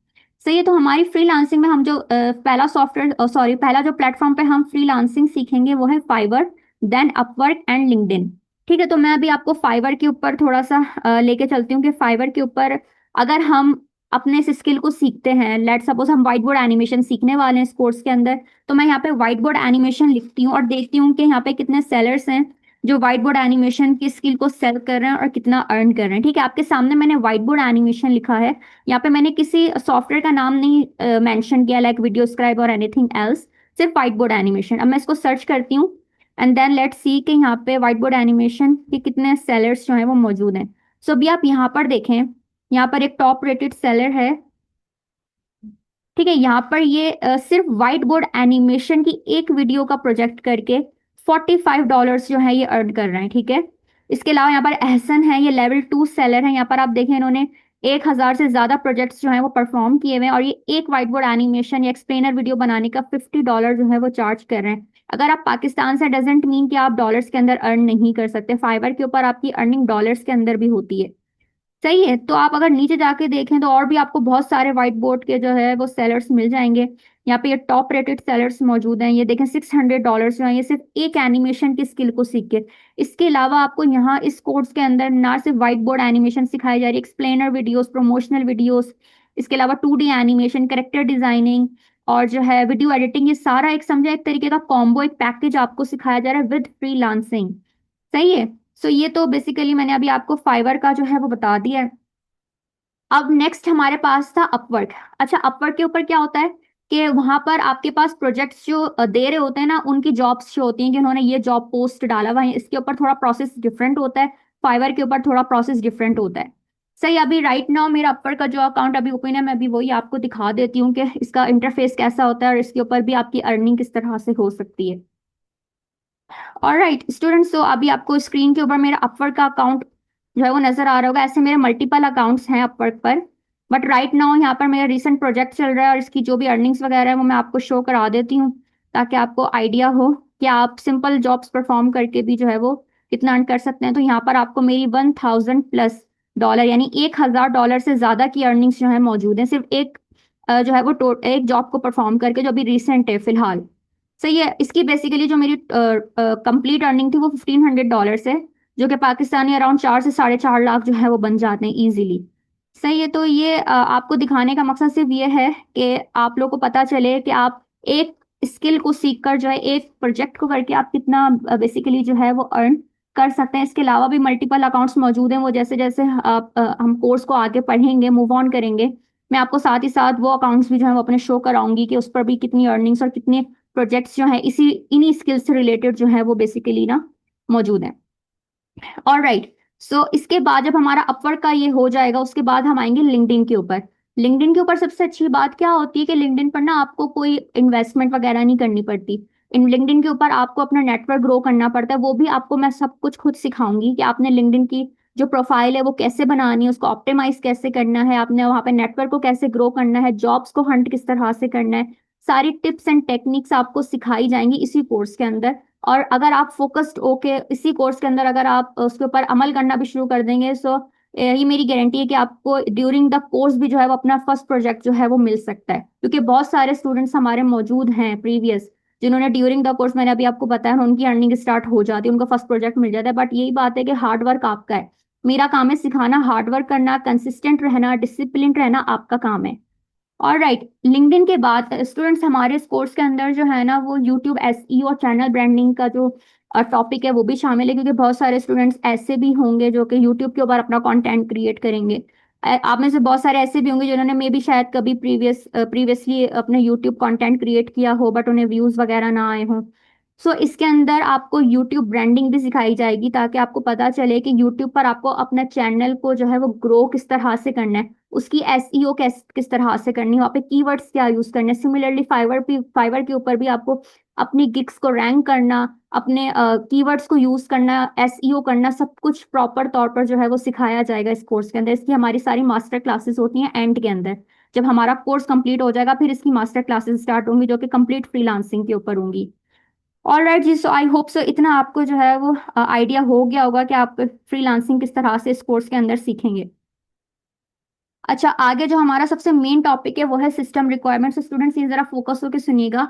सही है, तो हमारी फ्रीलांसिंग में हम जो पहला जो प्लेटफॉर्म पे हम फ्रीलांसिंग सीखेंगे वो है Fiverr, then Upwork and LinkedIn. ठीक है, तो मैं अभी आपको फाइवर के ऊपर थोड़ा सा लेके चलती हूँ कि फाइवर के ऊपर अगर हम अपने इस स्किल को सीखते हैं, लेट सपोज हम व्हाइट बोर्ड एनिमेशन सीखने वाले हैं इस कोर्स के अंदर, तो मैं यहाँ पे व्हाइट बोर्ड एनिमेशन लिखती हूँ और देखती हूँ कि यहाँ पे कितने सेलर्स हैं जो व्हाइट बोर्ड एनिमेशन की स्किल को सेल कर रहे हैं और कितना अर्न कर रहे हैं। ठीक है, आपके सामने मैंने व्हाइट बोर्ड एनिमेशन लिखा है। यहाँ पे मैंने किसी सॉफ्टवेयर का नाम नहीं मेंशन किया, लाइक वीडियो स्क्राइब और एनीथिंग एल्स, सिर्फ व्हाइट बोर्ड एनिमेशन। अब मैं इसको सर्च करती हूँ एंड देन लेट्स सी कि यहाँ पे व्हाइट बोर्ड एनिमेशन के कितने सेलर्स जो हैं वो मौजूद हैं। सो अभी आप यहाँ पर देखें, यहाँ पर एक टॉप रेटेड सेलर है, ठीक है। यहाँ पर ये सिर्फ व्हाइट बोर्ड एनिमेशन की एक वीडियो का प्रोजेक्ट करके $45 जो है ये अर्न कर रहे हैं, ठीक है। इसके अलावा यहाँ पर एहसन है, ये लेवल 2 सेलर है। यहाँ पर आप देखें इन्होंने 1,000 से ज्यादा प्रोजेक्ट्स जो है वो परफॉर्म किए हुए हैं, और ये एक व्हाइट बोर्ड एनिमेशन या एक्सप्लेनर वीडियो बनाने का $50 जो है वो चार्ज कर रहे हैं। अगर आप पाकिस्तान से, डजेंट मीन कि आप डॉलर्स के अंदर अर्न नहीं कर सकते। फाइवर के ऊपर आपकी अर्निंग डॉलर्स के अंदर भी होती है, सही है। तो आप अगर नीचे जाके देखें तो और भी आपको बहुत सारे व्हाइट बोर्ड के जो है वो सेलर्स मिल जाएंगे। यहाँ पे ये टॉप रेटेड सेलर्स मौजूद हैं, ये देखें $600 जो है ये सिर्फ एक एनिमेशन की स्किल को सीख के। इसके अलावा आपको यहाँ इस कोर्स के अंदर ना सिर्फ व्हाइट बोर्ड एनिमेशन सिखाई जा रही है, एक्सप्लेनर वीडियोस, प्रमोशनल वीडियोस, इसके अलावा 2D एनिमेशन, कैरेक्टर डिजाइनिंग और जो है वीडियो एडिटिंग, ये सारा एक समझा एक तरीके का कॉम्बो, एक पैकेज आपको सिखाया जा रहा है विद फ्रीलांसिंग, सही है। सो ये तो बेसिकली मैंने अभी आपको फाइवर का जो है वो बता दिया है। अब नेक्स्ट हमारे पास था अपवर्क। अच्छा, अपवर्क के ऊपर क्या होता है कि वहां पर आपके पास प्रोजेक्ट्स जो दे रहे होते हैं ना, उनकी जॉब्स जो होती हैं कि उन्होंने ये जॉब पोस्ट डाला हुआ है, इसके ऊपर थोड़ा प्रोसेस डिफरेंट होता है, फाइवर के ऊपर थोड़ा प्रोसेस डिफरेंट होता है, सही। अभी राइट नाउ मेरा अपवर्क का जो अकाउंट अभी ओपन है, मैं अभी वही आपको दिखा देती हूँ कि इसका इंटरफेस कैसा होता है और इसके ऊपर भी आपकी अर्निंग किस तरह से हो सकती है। ऑलराइट स्टूडेंट्स, तो अभी आपको स्क्रीन के ऊपर मेरा अपवर्क का अकाउंट जो है वो नजर आ रहा होगा। ऐसे मेरे मल्टीपल अकाउंट्स हैं अपवर्क पर, बट राइट नाउ यहाँ पर मेरा रिसेंट प्रोजेक्ट चल रहा है और इसकी जो भी अर्निंग्स वगैरह है वो मैं आपको शो करा देती हूँ, ताकि आपको आइडिया हो कि आप सिंपल जॉब्स परफॉर्म करके भी जो है वो कितना अर्न कर सकते हैं। तो यहाँ पर आपको मेरी 1,000+ डॉलर यानी $1,000 से ज्यादा की अर्निंग्स जो है मौजूद है, सिर्फ एक जो है वो एक जॉब को परफॉर्म करके, जो अभी रिसेंट है फिलहाल, सही है। इसकी बेसिकली जो मेरी कंप्लीट अर्निंग थी वो $1,500 है, जो कि पाकिस्तानी अराउंड 4 से 4.5 लाख जो है वो बन जाते हैं इजीली, सही है। तो ये आपको दिखाने का मकसद सिर्फ ये है कि आप लोग को पता चले कि आप एक स्किल को सीख कर जो है एक प्रोजेक्ट को करके आप कितना बेसिकली जो है वो अर्न कर सकते हैं। इसके अलावा भी मल्टीपल अकाउंट्स मौजूद हैं, वो जैसे जैसे हम कोर्स को आगे पढ़ेंगे, मूव ऑन करेंगे, मैं आपको साथ ही साथ वो अकाउंट्स भी जो है वो अपने शो कराऊंगी कि उस पर भी कितनी अर्निंग्स और कितने प्रोजेक्ट्स जो है इसी इन्हीं स्किल्स से रिलेटेड जो है वो बेसिकली ना मौजूद है। और राइट, सो इसके बाद जब हमारा अपवर्क का ये हो जाएगा, उसके बाद हम आएंगे लिंक्डइन के ऊपर। लिंक्डइन के ऊपर सबसे अच्छी बात क्या होती है कि लिंक्डइन पर ना आपको कोई इन्वेस्टमेंट वगैरह नहीं करनी पड़ती। इन लिंक्डइन के ऊपर आपको अपना नेटवर्क ग्रो करना पड़ता है, वो भी आपको मैं सब कुछ खुद सिखाऊंगी कि आपने लिंक्डइन की जो प्रोफाइल है वो कैसे बनानी है, उसको ऑप्टिमाइज कैसे करना है, आपने वहाँ पे नेटवर्क को कैसे ग्रो करना है, जॉब्स को हंट किस तरह से करना है, सारी टिप्स एंड टेक्निक्स आपको सिखाई जाएंगी इसी कोर्स के अंदर। और अगर आप फोकस्ड होके इसी कोर्स के अंदर अगर आप उसके ऊपर अमल करना भी शुरू कर देंगे, सो ये मेरी गारंटी है कि आपको ड्यूरिंग द कोर्स भी जो है वो अपना फर्स्ट प्रोजेक्ट जो है वो मिल सकता है, क्योंकि बहुत सारे स्टूडेंट्स हमारे मौजूद हैं प्रीवियस, जिन्होंने ड्यूरिंग द कोर्स, मैंने अभी आपको बताया, उनकी अर्निंग स्टार्ट हो जाती है, उनका फर्स्ट प्रोजेक्ट मिल जाता है। बट यही बात है कि हार्ड वर्क आपका है, मेरा काम है सिखाना, हार्ड वर्क करना, कंसिस्टेंट रहना, डिसिप्लिन रहना आपका काम है। और राइट, लिंक्डइन के बाद स्टूडेंट्स हमारे इस कोर्स के अंदर जो है ना वो यूट्यूब एसईओ और चैनल ब्रांडिंग का जो टॉपिक है वो भी शामिल है, क्योंकि बहुत सारे स्टूडेंट्स ऐसे भी होंगे जो कि यूट्यूब के ऊपर अपना कंटेंट क्रिएट करेंगे। आप में से बहुत सारे ऐसे भी होंगे जिन्होंने मे भी शायद कभी प्रीवियसली अपने यूट्यूब कंटेंट क्रिएट किया हो, बट उन्हें व्यूज वगैरह ना आए हों। सो इसके अंदर आपको यूट्यूब ब्रांडिंग भी सिखाई जाएगी, ताकि आपको पता चले कि यूट्यूब पर आपको अपना चैनल को जो है वो ग्रो किस तरह से करना है, उसकी एसईओ किस तरह से करनी है, वहाँ पे कीवर्ड्स क्या यूज करने हैं। सिमिलरली फाइवर के ऊपर भी आपको अपनी गिग्स को रैंक करना, अपने कीवर्ड्स को यूज करना, एसईओ करना, सब कुछ प्रॉपर तौर पर जो है वो सिखाया जाएगा इस कोर्स के अंदर। इसकी हमारी सारी मास्टर क्लासेस होती हैं एंड के अंदर, जब हमारा कोर्स कंप्लीट हो जाएगा फिर इसकी मास्टर क्लासेस स्टार्ट होंगी, जो कि कंप्लीट फ्रीलांसिंग के ऊपर होंगी। ऑल राइट जी, सो आई होप सो इतना आपको जो है वो आइडिया हो गया होगा कि आप फ्रीलांसिंग किस तरह से इस कोर्स के अंदर सीखेंगे। अच्छा, आगे जो हमारा सबसे मेन टॉपिक है वो है सिस्टम रिक्वायरमेंट्स। स्टूडेंट्स ये जरा फोकस होकर सुनिएगा।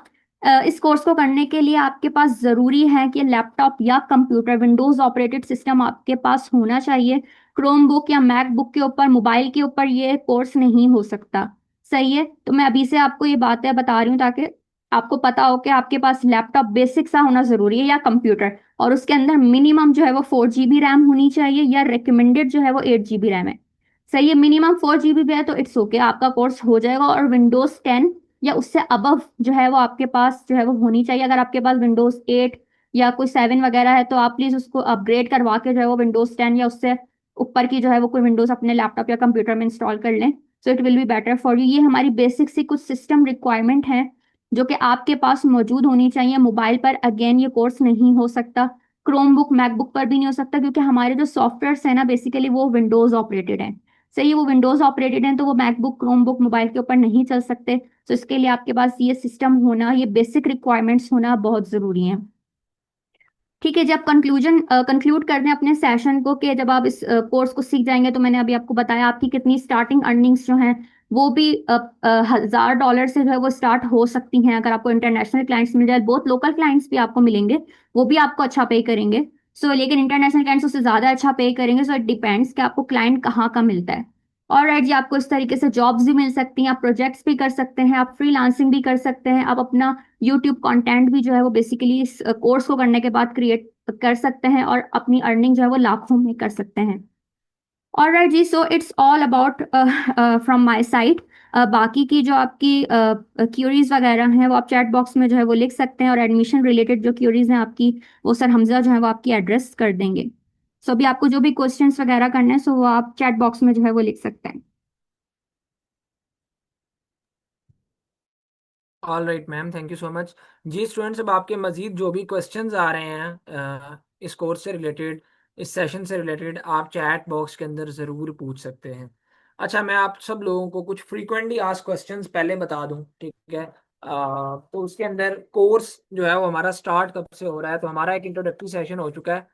इस कोर्स को करने के लिए आपके पास जरूरी है कि लैपटॉप या कंप्यूटर, विंडोज ऑपरेटेड सिस्टम आपके पास होना चाहिए। क्रोम बुक या मैक बुक के ऊपर, मोबाइल के ऊपर ये कोर्स नहीं हो सकता, सही है। तो मैं अभी से आपको ये बातें बता रही हूँ ताकि आपको पता हो कि आपके पास लैपटॉप बेसिक सा होना जरूरी है या कंप्यूटर, और उसके अंदर मिनिमम जो है वो 4 GB रैम होनी चाहिए, या रिकमेंडेड जो है वो 8 GB रैम है, सही है। मिनिमम 4 GB भी है तो इट्स ओके, आपका कोर्स हो जाएगा। और विंडोज 10 या उससे अबव जो है वो आपके पास जो है वो होनी चाहिए। अगर आपके पास विंडोज 8 या कोई 7 वगैरह है, तो आप प्लीज उसको अपग्रेड करवा के जो है वो विंडोज 10 या उससे ऊपर की जो है वो कोई विंडोज अपने लैपटॉप या कंप्यूटर में इंस्टॉल कर लें। So it will be better for you. ये हमारी बेसिक सी कुछ सिस्टम रिक्वायरमेंट है जो कि आपके पास मौजूद होनी चाहिए। मोबाइल पर अगेन ये कोर्स नहीं हो सकता, क्रोम बुक मैकबुक पर भी नहीं हो सकता, क्योंकि हमारे जो सॉफ्टवेयर्स है ना बेसिकली वो विंडोज ऑपरेटेड है। सही है, वो विंडोज ऑपरेटेड है, तो वो मैकबुक क्रोम बुक मोबाइल के ऊपर नहीं चल सकते। तो इसके लिए आपके पास ये सिस्टम होना, ये बेसिक रिक्वायरमेंट्स होना बहुत जरूरी है। ठीक है, जब कंक्लूड कर दें अपने सेशन को, कि जब आप इस कोर्स को सीख जाएंगे, तो मैंने अभी आपको बताया आपकी कितनी स्टार्टिंग अर्निंग्स जो हैं वो भी $1000 से जो है वो स्टार्ट हो सकती हैं। अगर आपको इंटरनेशनल क्लाइंट्स मिल जाए, बहुत लोकल क्लाइंट्स भी आपको मिलेंगे, वो भी आपको अच्छा पे करेंगे। लेकिन इंटरनेशनल क्लाइंट्स उससे ज्यादा अच्छा पे करेंगे। इट डिपेंड्स कि आपको क्लाइंट कहाँ का मिलता है। और राइट जी, आपको इस तरीके से जॉब्स भी मिल सकती हैं, आप प्रोजेक्ट्स भी कर सकते हैं, आप फ्रीलांसिंग भी कर सकते हैं, आप अपना यूट्यूब कंटेंट भी जो है वो बेसिकली इस कोर्स को करने के बाद क्रिएट कर सकते हैं, और अपनी अर्निंग जो है वो लाखों में कर सकते हैं। ऑलराइट जी, so it's all about from my side. बाकी की जो आपकी क्यूरीज वगैरह हैं वो आप चैट बॉक्स में जो है वो लिख सकते हैं, और एडमिशन रिलेटेड जो क्यूरीज हैं आपकी, वो सर हमजा जो है वो आपकी एड्रेस कर देंगे। अभी आपको जो भी क्वेश्चंस वगैरह करने हैं, वो आप चैट बॉक्स में जो है वो लिख सकते हैं। All right ma'am, thank you so much. जी स्टूडेंट्स, अब आपके मजीद जो भी क्वेश्चंस आ रहे हैं इस कोर्स से रिलेटेड, इस सेशन से रिलेटेड, आप चैट बॉक्स के अंदर ज़रूर पूछ सकते हैं। अच्छा, मैं आप सब लोगों को कुछ फ्रीक्वेंटली आस्क्ड क्वेश्चंस पहले बता दूं, ठीक है। तो उसके अंदर कोर्स जो है वो हमारा स्टार्ट कब से हो रहा है, तो हमारा एक इंट्रोडक्टरी सेशन हो चुका है,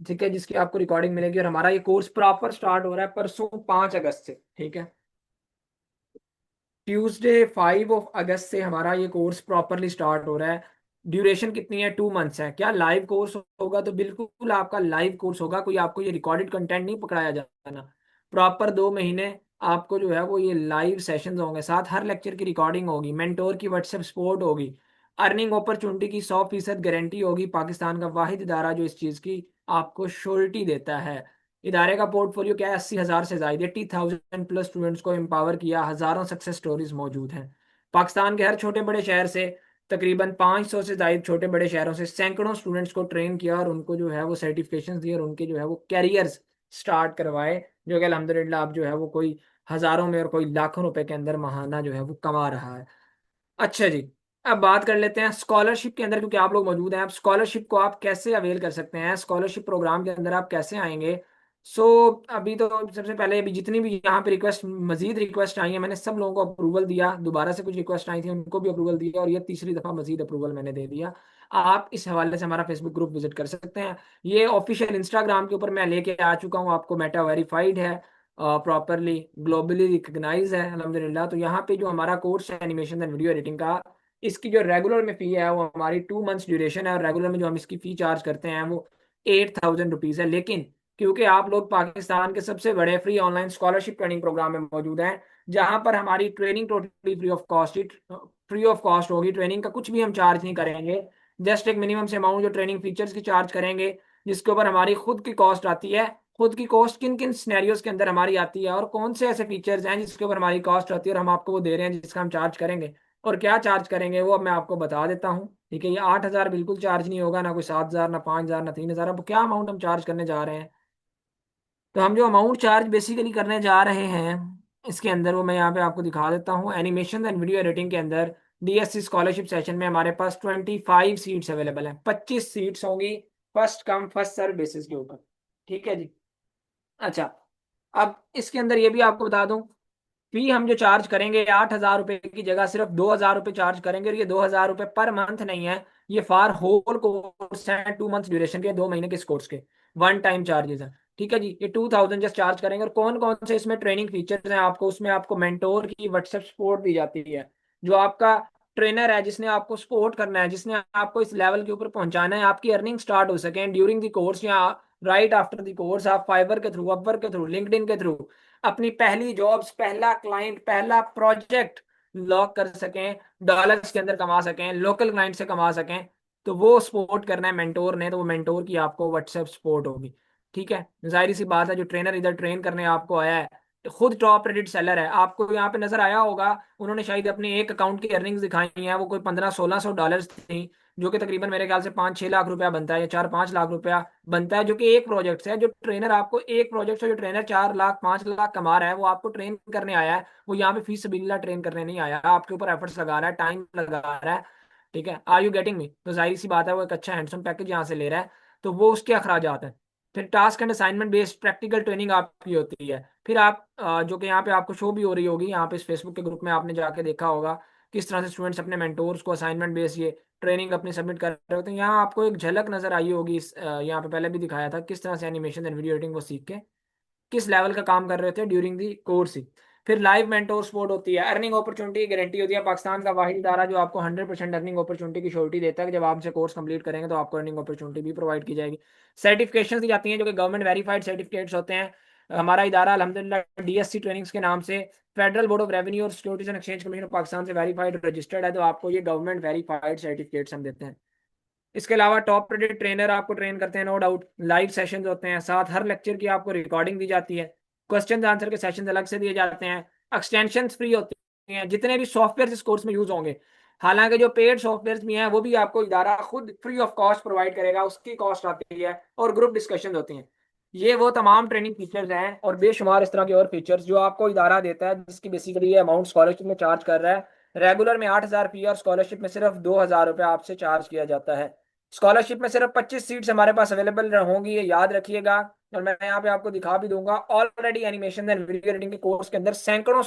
ठीक है, जिसकी आपको रिकॉर्डिंग मिलेगी। और हमारा ये कोर्स प्रॉपर स्टार्ट हो रहा है परसों 5 अगस्त से, ठीक है। ट्यूसडे 5 अगस्त से हमारा ये कोर्स प्रॉपरली स्टार्ट हो रहा है। ड्यूरेशन कितनी है? 2 मंथ्स है। क्या लाइव कोर्स होगा? तो बिल्कुल आपका लाइव कोर्स होगा, कोई आपको ये रिकॉर्डेड कंटेंट नहीं पकड़ाया जाना। प्रॉपर 2 महीने आपको जो है वो ये लाइव सेशंस होंगे, साथ हर लेक्चर की रिकॉर्डिंग होगी, मेंटोर की व्हाट्सएप सपोर्ट होगी, अर्निंग अपॉर्चुनिटी की 100% गारंटी होगी। पाकिस्तान का वाहिद इदारा जो इस चीज़ की आपको श्योरिटी देता है। इदारे का पोर्टफोलियो क्या है? 80,000 से ज्यादा, 80,000+ स्टूडेंट्स को एम्पावर किया, हजारों सक्सेस स्टोरीज मौजूद हैं। पाकिस्तान के हर छोटे बड़े शहर से, तकरीबन 500 से ज्यादा छोटे बड़े शहरों से सैकड़ों स्टूडेंट्स को ट्रेन किया, और उनको जो है वो सर्टिफिकेशन दिए, और उनके जो है वो कैरियर्स स्टार्ट करवाए, जो कि अल्हम्दुलिल्लाह अब जो है वो कोई हजारों में और कोई लाखों रुपए के अंदर महाना जो है वो कमा रहा है। अच्छा जी, अब बात कर लेते हैं स्कॉलरशिप के अंदर, क्योंकि आप लोग मौजूद हैं। आप स्कॉलरशिप को आप कैसे अवेल कर सकते हैं, स्कॉलरशिप प्रोग्राम के अंदर आप कैसे आएंगे? सो अभी तो सबसे पहले अभी जितनी भी यहाँ पे रिक्वेस्ट, मजीद रिक्वेस्ट आई है, मैंने सब लोगों को अप्रूवल दिया। दोबारा से कुछ रिक्वेस्ट आई थी, उनको भी अप्रूवल दिया, और ये तीसरी दफा मजीद अप्रूवल मैंने दे दिया। आप इस हवाले से हमारा फेसबुक ग्रुप विजिट कर सकते हैं। ये ऑफिशियल इंस्टाग्राम के ऊपर मैं लेके आ चुका हूँ, आपको मेटा वेरीफाइड है, प्रॉपरली ग्लोबली रिकग्नाइज है अल्हम्दुलिल्लाह। तो यहाँ पे जो हमारा कोर्स है एनिमेशन एंड वीडियो एडिटिंग का, इसकी जो रेगुलर में फ़ी है वो हमारी 2 मंथ्स ड्यूरेशन है, और रेगुलर में जो हम इसकी फ़ी चार्ज करते हैं वो 8,000 रुपीज़ है। लेकिन क्योंकि आप लोग पाकिस्तान के सबसे बड़े free online scholarship training programme में मौजूद हैं, जहां पर हमारी training totally free of cost होगी, ट्रेनिंग का कुछ भी हम चार्ज नहीं करेंगे। जस्ट एक मिनिमम से अमाउंट जो ट्रेनिंग फीचर्स की चार्ज करेंगे, जिसके ऊपर हमारी खुद की कॉस्ट आती है। खुद की कॉस्ट किन किन सिनेरियोज के अंदर हमारी आती है, और कौन से ऐसे फीचर्स हैं जिसके ऊपर हमारी कॉस्ट आती है, और हम आपको वो दे रहे हैं जिसका हम चार्ज करेंगे। और क्या चार्ज करेंगे वो अब मैं आपको बता देता हूँ, ठीक है। ये 8,000 बिल्कुल चार्ज नहीं होगा, ना कोई 7,000, ना 5,000, ना 3,000। अब क्या अमाउंट हम चार्ज करने जा रहे हैं, तो हम जो अमाउंट चार्ज बेसिकली करने जा रहे हैं इसके अंदर, वो मैं यहाँ पे आपको दिखा देता हूँ। एनिमेशन एंड वीडियो एडिटिंग के अंदर डीएससी स्कॉलरशिप सेशन में हमारे पास 25 सीट्स अवेलेबल हैं। 25 सीट्स होंगी, first come first serve basis के ऊपर, ठीक है जी। अच्छा, अब इसके अंदर ये भी आपको बता दूं, फी हम जो चार्ज करेंगे 8,000 रुपए की जगह सिर्फ 2,000 रुपये चार्ज करेंगे, और ये 2,000 रुपये पर मंथ नहीं है, ये फॉर होल कोर्स है, 2 मंथ्स ड्यूरेशन के, 2 महीने के इस कोर्स के वन टाइम चार्जेस हैं, ठीक है जी। ये 2,000 जस्ट चार्ज करेंगे। और कौन कौन से इसमें ट्रेनिंग फीचर्स हैं आपको, उसमें आपको मेंटोर की व्हाट्सएप सपोर्ट दी जाती है, जो आपका ट्रेनर है, जिसने आपको सपोर्ट करना है, जिसने आपको इस लेवल के ऊपर पहुंचाना है, आपकी अर्निंग स्टार्ट हो सके ड्यूरिंग द कोर्स या राइट आफ्टर द कोर्स। आप फाइवर के थ्रू, अपवर्क के थ्रू, लिंक्डइन के थ्रू अपनी पहली जॉब्स, पहला क्लाइंट, पहला प्रोजेक्ट लॉक कर सकें, डॉलर्स के अंदर कमा सकें, लोकल क्लाइंट से कमा सकें। तो वो सपोर्ट करना है मेंटोर ने, तो वो मेंटोर की आपको व्हाट्सएप सपोर्ट होगी, ठीक है। जाहिर सी बात है, जो ट्रेनर इधर ट्रेन करने आपको आया है, तो खुद टॉप रेटेड सेलर है। आपको यहाँ पे नजर आया होगा, उन्होंने शायद अपने एक अकाउंट की अर्निंग्स दिखाई हैं, वो कोई $1,500-1,600 थी। जो कि तकरीबन मेरे ख्याल से 5-6 लाख रुपया बनता है या 4-5 लाख रुपया बनता है, जो कि एक प्रोजेक्ट से है। जो ट्रेनर आपको एक प्रोजेक्ट से, जो ट्रेनर 4 लाख 5 लाख कमा रहा है, वो आपको ट्रेन करने आया है। वो यहाँ पे फीस सबिलिल्लाह ट्रेन करने नहीं आया, आपके ऊपर एफर्ट्स लगा रहा है, टाइम लगा रहा है। ठीक है, आर यू गेटिंग मी? तो जाहिर सी बात है वो एक अच्छा हैंडसम पैकेज यहाँ से ले रहा है, तो वो उसके अखराजात हैं। फिर task and assignment based practical training आपकी होती है। फिर आप जो कि यहाँ पे आपको शो भी हो रही होगी, यहाँ पे इस फेसबुक के ग्रुप में आपने जाके देखा होगा किस तरह से स्टूडेंट्स अपने मेंटोर्स को असाइनमेंट बेस्ड ये ट्रेनिंग अपनी सबमिट कर रहे होते हैं। यहाँ आपको एक झलक नजर आई होगी, यहाँ पे पहले भी दिखाया था किस तरह से एनिमेशन एंड वीडियो एडिटिंग को सीख के किस लेवल का काम कर रहे थे ड्यूरिंग दी कोर्स ही। फिर लाइव मेंटोर सपोर्ट होती है, अर्निंग अपॉर्चुनिटी की गारंटी होती है। पाकिस्तान का वाहिद इदारा जो आपको 100% अर्निंग अपॉर्चुनिटी की श्योरिटी देता है कि जब आपसे कोर्स कंप्लीट करेंगे तो आपको अर्निंग अपॉर्चुनिटी भी प्रोवाइड की जाएगी। सर्टिफिकेशन दी जाती हैं जो कि गवर्नमेंट वेरीफाइड सर्टिफिकेट्स होते हैं। हमारा इदारा अल्हम्दुलिल्लाह डीएससी ट्रेनिंग्स के नाम से फेडरल बोर्ड ऑफ रेवेन्यू और securities and exchange commission of Pakistan से वेरीफाइड रजिस्टर्ड है, तो आपको ये गवर्नमेंट वेरीफाइड सर्टिफिकेट्स हम देते हैं। इसके अलावा टॉप रेटेड ट्रेनर आपको ट्रेन करते हैं, नो डाउट। लाइव सेशंस होते हैं, साथ हर लेक्चर की आपको रिकॉर्डिंग दी जाती है। क्वेश्चन आंसर के सेशंस अलग से दिए जाते हैं। एक्सटेंशन फ्री होती हैं, जितने भी सॉफ्टवेयर इस कोर्स में यूज होंगे। हालांकि जो पेड सॉफ्टवेयर भी हैं वो भी आपको इदारा खुद फ्री ऑफ कॉस्ट प्रोवाइड करेगा, उसकी कॉस्ट आती है। और ग्रुप डिस्कशन होती हैं। ये वो तमाम ट्रेनिंग फीचर्स हैं और बेशुमार इस तरह के और फीचर्स जो आपको इदारा देता है, जिसकी बेसिकली ये अमाउंट स्कॉलरशिप में चार्ज कर रहा है। रेगुलर में 8,000 फी और स्कॉलरशिप में सिर्फ 2,000 रुपये आपसे चार्ज किया जाता है। स्कॉलरशिप में सिर्फ 25 सीट्स हमारे पास अवेलेबल होंगी, ये याद रखिएगा। और मैं यहाँ पे आपको दिखा भी दूंगा, already animation and video editing के कोर्स के अंदर सैकड़ों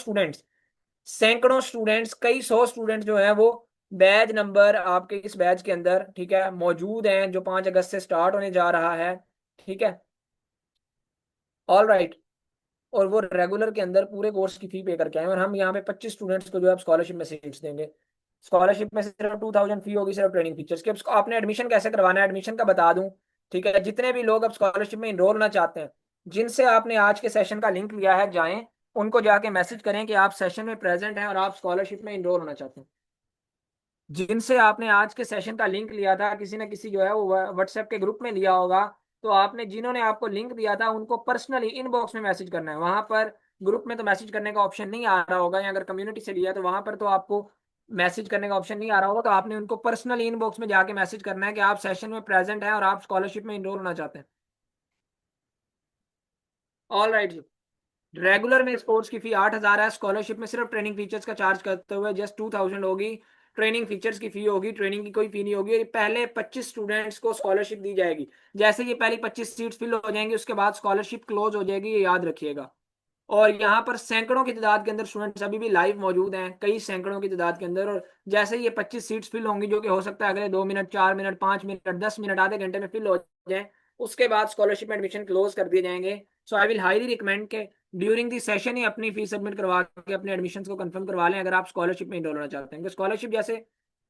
स्टूडेंट्स कई सौ स्टूडेंट्स जो हैं वो बैच नंबर आपके इस बैच के अंदर, ठीक है, मौजूद हैं, जो 5 अगस्त से स्टार्ट होने जा रहा है। ठीक है, ऑल राइट। और वो रेगुलर के अंदर पूरे कोर्स की फी पे करके आए, और हम यहाँ पे 25 स्टूडेंट्स को जो है स्कॉलरशिप में सीट्स देंगे। स्कॉलरशिप में सिर्फ 2,000 फी होगी, सिर्फ ट्रेनिंग फीचर्स की। अब आपने एडमिशन कैसे करवाना है, एडमिशन का बता दूं। ठीक है, जितने भी लोग अब स्कॉलरशिप में इनरोल होना चाहते हैं, जिनसे आपने आज के सेशन का लिंक लिया है, जाएं उनको जाके मैसेज करें कि आप सेशन में प्रेजेंट हैं और आप स्कॉलरशिप में इनरोल होना चाहते हैं। जिनसे आपने आज के सेशन का लिंक लिया था, किसी ना किसी जो है वो व्हाट्सएप के ग्रुप में लिया होगा, तो आपने जिन्होंने आपको लिंक दिया था उनको पर्सनली इनबॉक्स में मैसेज करना है। वहां पर ग्रुप में तो मैसेज करने का ऑप्शन नहीं आ रहा होगा, या अगर कम्युनिटी से लिया तो वहां पर तो आपको मैसेज करने का ऑप्शन नहीं आ रहा होगा, तो आपने उनको पर्सनली इनबॉक्स में जाके मैसेज करना है कि आप सेशन में प्रेजेंट हैं और आप स्कॉलरशिप में इनरोल होना चाहते हैं। ऑल राइट जी। रेगुलर में इस कोर्स की फी 8,000 है, स्कॉलरशिप में सिर्फ ट्रेनिंग फीचर्स का चार्ज करते हुए जस्ट 2,000 होगी। ट्रेनिंग फीचर्स की फी होगी, ट्रेनिंग की कोई फी नहीं होगी। पहले 25 स्टूडेंट्स को स्कॉलरशिप दी जाएगी। जैसे ये पहली 25 सीट फिल हो जाएंगी, उसके बाद स्कॉलरशिप क्लोज हो जाएगी, ये याद रखिएगा। और यहाँ पर सैकड़ों की तादाद के अंदर स्टूडेंट्स अभी भी लाइव मौजूद हैं, कई सैकड़ों की तादाद के अंदर। और जैसे ये 25 सीट्स फिल होंगी, जो कि हो सकता है अगले 2 मिनट, 4 मिनट, 5 मिनट, 10 मिनट, आधे घंटे में फिल हो जाए, उसके बाद स्कॉलरशिप में एडमिशन क्लोज कर दिए जाएंगे। सो आई विल हाईली रिकमेंड के ड्यूरिंग दी सेशन ही अपनी फीस सबमिट करवा के अपने एडमिशन को कंफर्म करवा लें, अगर आप स्कॉलरशिप में इनरोल होना चाहते हैं। स्कॉलरशिप जैसे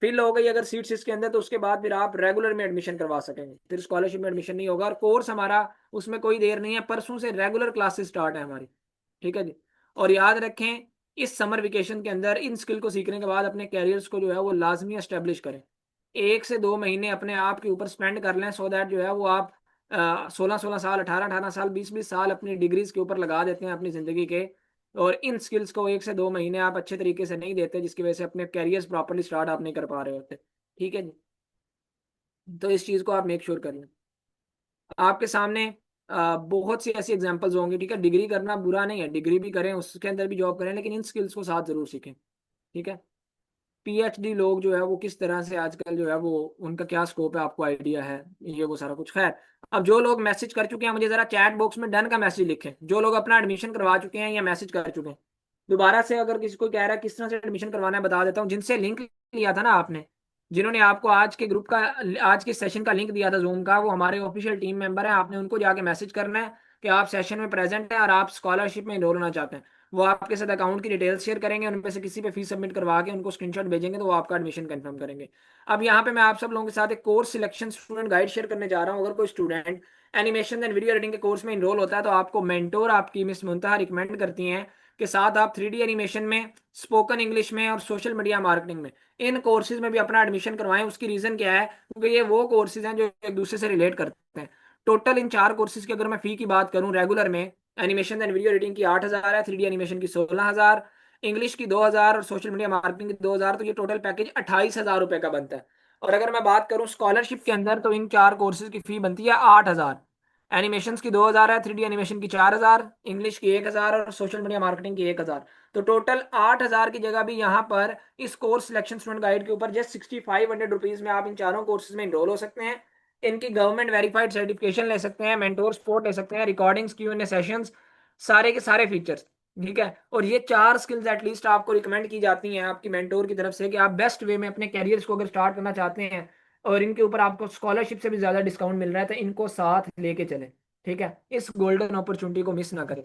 फिल हो गई अगर सीट्स इसके अंदर, तो उसके बाद फिर आप रेगुलर में एडमिशन करवा सकेंगे, फिर स्कॉलरशिप में एडमिशन नहीं होगा। और कोर्स हमारा उसमें कोई देर नहीं है, परसों से रेगुलर क्लासेस स्टार्ट है हमारी। ठीक है जी। और याद रखें, इस समर वेकेशन के अंदर इन स्किल को सीखने के बाद अपने कैरियर्स को जो है वो लाजमी एस्टेब्लिश करें। 1 से 2 महीने अपने आप के ऊपर स्पेंड कर लें, सो दैट जो है वो आप 16-16 साल, 18-18 साल, 20-20 साल अपनी डिग्रीज के ऊपर लगा देते हैं अपनी जिंदगी के। और इन स्किल्स को 1 से 2 महीने आप अच्छे तरीके से नहीं देते, जिसकी वजह से अपने कैरियर्स प्रॉपरली स्टार्ट आप नहीं कर पा रहे होते। ठीक है जी। तो इस चीज़ को आप मेक श्योर कर लें। आपके सामने बहुत सी ऐसी एग्जांपल्स होंगी। ठीक है, डिग्री करना बुरा नहीं है, डिग्री भी करें, उसके अंदर भी जॉब करें, लेकिन इन स्किल्स को साथ जरूर सीखें। ठीक है, पीएचडी लोग जो है वो किस तरह से आजकल जो है वो उनका क्या स्कोप है, आपको आइडिया है, ये वो सारा कुछ। खैर, अब जो लोग मैसेज कर चुके हैं मुझे जरा चैट बॉक्स में डन का मैसेज लिखें, जो लोग अपना एडमिशन करवा चुके हैं या मैसेज कर चुके हैं। दोबारा से अगर किसी को कह रहा है किस तरह से एडमिशन करवाना है, बता देता हूँ। जिनसे लिंक लिया था ना आपने, जिन्होंने आपको आज के ग्रुप का, आज के सेशन का लिंक दिया था जूम का, वो हमारे ऑफिशियल टीम मेंबर हैं। आपने उनको जाके मैसेज करना है कि आप सेशन में प्रेजेंट हैं और आप स्कॉलरशिप में इनरोल होना चाहते हैं। वो आपके साथ अकाउंट की डिटेल्स शेयर करेंगे, उनमें से किसी पे फीस सबमिट करवा के उनको स्क्रीनशॉट भेजेंगे, तो वो आपका एडमिशन कंफर्म करेंगे। अब यहाँ पे मैं आप सब लोगों के साथ एक course selection student guide share करने जा रहा हूँ। अगर कोई student animation and video editing के कोर्स में इनरोल होता है, तो आपको मेंटोर आपकी मिस मुंतहा रिकमेंड करती हैं कि साथ आप 3D एनिमेशन में, स्पोकन इंग्लिश में और सोशल मीडिया मार्केटिंग में, इन कोर्सेज में भी अपना एडमिशन करवाएं। उसकी रीजन क्या है? क्योंकि ये वो कोर्सेज हैं जो एक दूसरे से रिलेट करते हैं। टोटल इन 4 कोर्सेज की अगर मैं फी की बात करूं, रेगुलर में एनिमेशन एंड वीडियो एडिटिंग की 8,000 है, 3D एनिमेशन की 16,000, इंग्लिश की 2,000 और सोशल मीडिया मार्केटिंग की 2,000, तो ये टोटल पैकेज 28,000 रुपए का बनता है। और अगर मैं बात करूं स्कॉलरशिप के अंदर, तो इन 4 कोर्सेज की फी बनती है 8,000। एनिमेशन की 2,000 है, 3D एनिमेशन की 4,000, इंग्लिश की 1,000 और सोशल मीडिया मार्केटिंग की 1,000। तो टोटल 8,000 की जगह भी यहाँ पर इस कोर्स सिलेक्शन स्टूडेंट गाइड के ऊपर जस्ट 6,500 रुपीज में आप इन चारों कोर्सेज में इनरोल हो सकते हैं। इनकी गवर्नमेंट वेरीफाइड सर्टिफिकेशन ले सकते हैं, मेंटोर सपोर्ट ले सकते हैं, रिकॉर्डिंग्स, Q&A सेशंस, सारे के सारे फीचर्स। ठीक है, और ये 4 स्किल्स एटलीस्ट आपको रिकमेंड की जाती हैं आपकी मेंटोर की तरफ से कि आप बेस्ट वे में अपने कैरियर्स को अगर स्टार्ट करना चाहते हैं और इनके ऊपर आपको स्कॉलरशिप से भी ज्यादा डिस्काउंट मिल रहा है, तो इनको साथ लेके चले। ठीक है, इस गोल्डन अपॉर्चुनिटी को मिस ना करें।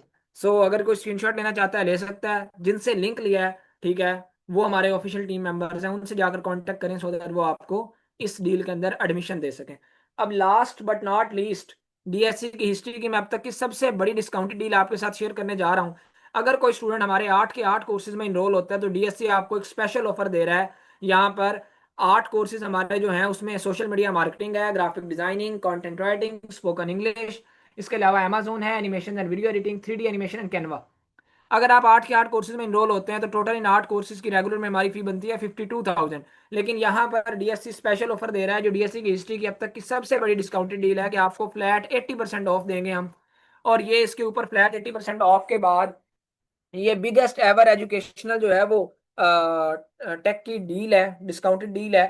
अगर कोई स्क्रीनशॉट लेना चाहता है ले सकता है, जिनसे लिंक लिया है, ठीक है, वो हमारे ऑफिशियल टीम मेंबर्स हैं, उनसे जाकर कांटेक्ट करें सो दैट वो आपको इस डील के अंदर एडमिशन दे सकें। अब last but not least, DSC की हिस्ट्री की मैं अब तक की सबसे बड़ी डिस्काउंटेड डील आपके साथ शेयर करने जा रहा हूं। अगर कोई स्टूडेंट हमारे 8 के 8 कोर्सेज में इनरोल होता है, तो DSC आपको एक स्पेशल ऑफर दे रहा है। यहाँ पर 8 कोर्सेज हमारे जो हैं उसमें सोशल मीडिया मार्केटिंग है, graphic designing, content writing, spoken English, इसके अलावा अमेजोन है, animation and video editing, 3D animation and Canva. अगर आप 8 के 8 कोर्सेज में इनरोल होते हैं, तो टोटल इन 8 कोर्सेज की रेगुलर में हमारी फी बनती है 52,000। लेकिन यहाँ पर DSC स्पेशल ऑफर दे रहा है, जो DSC की हिस्ट्री की अब तक की सबसे बड़ी डिस्काउंटेड डील है, कि आपको फ्लैट 80% ऑफ देंगे हम। और ये इसके ऊपर फ्लैट 80% ऑफ के बाद ये बिगेस्ट एवर एजुकेशनल जो है वो टेक की डील है, डिस्काउंटेड डील है।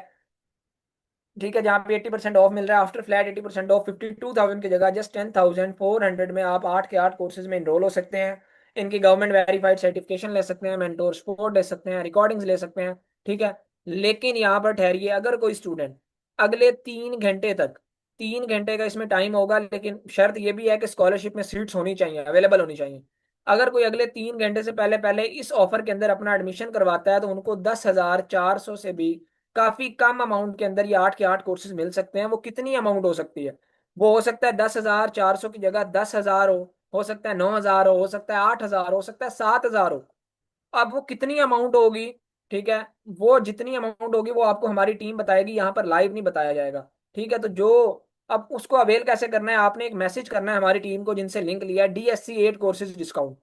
ठीक है, जहाँ पे 80% ऑफ मिल रहा है आफ्टर फ्लैट 80% ऑफ, 52,000 की जगह जस्ट 10,400 में आप 8 के 8 कोर्सेज में इनरोल हो सकते हैं। इनकी गवर्नमेंट वेरीफाइड सर्टिफिकेशन ले सकते हैं, मेंटोर सपोर्ट ले सकते हैं, रिकॉर्डिंग्स ले सकते हैं। ठीक है, लेकिन यहाँ पर ठहरिए, अगर कोई स्टूडेंट अगले 3 घंटे तक, 3 घंटे का इसमें टाइम होगा, लेकिन शर्त यह भी है कि स्कॉलरशिप में सीट्स होनी चाहिए, अवेलेबल होनी चाहिए। अगर कोई अगले 3 घंटे से पहले पहले इस ऑफर के अंदर अपना एडमिशन करवाता है, तो उनको 10,400 से भी काफी कम अमाउंट के अंदर ये 8 के 8 कोर्सेज मिल सकते हैं। वो कितनी अमाउंट हो सकती है? वो हो सकता है 10,400 की जगह 10,000 हो सकता है 9,000 हो सकता है 8,000 हो सकता है 7,000 हो। अब वो कितनी अमाउंट होगी, ठीक है, वो जितनी अमाउंट होगी वो आपको हमारी टीम बताएगी, यहाँ पर लाइव नहीं बताया जाएगा। ठीक है, तो जो अब उसको अवेल कैसे करना है, आपने एक मैसेज करना है हमारी टीम को जिनसे लिंक लिया है, DSC 8 कोर्सेज डिस्काउंट।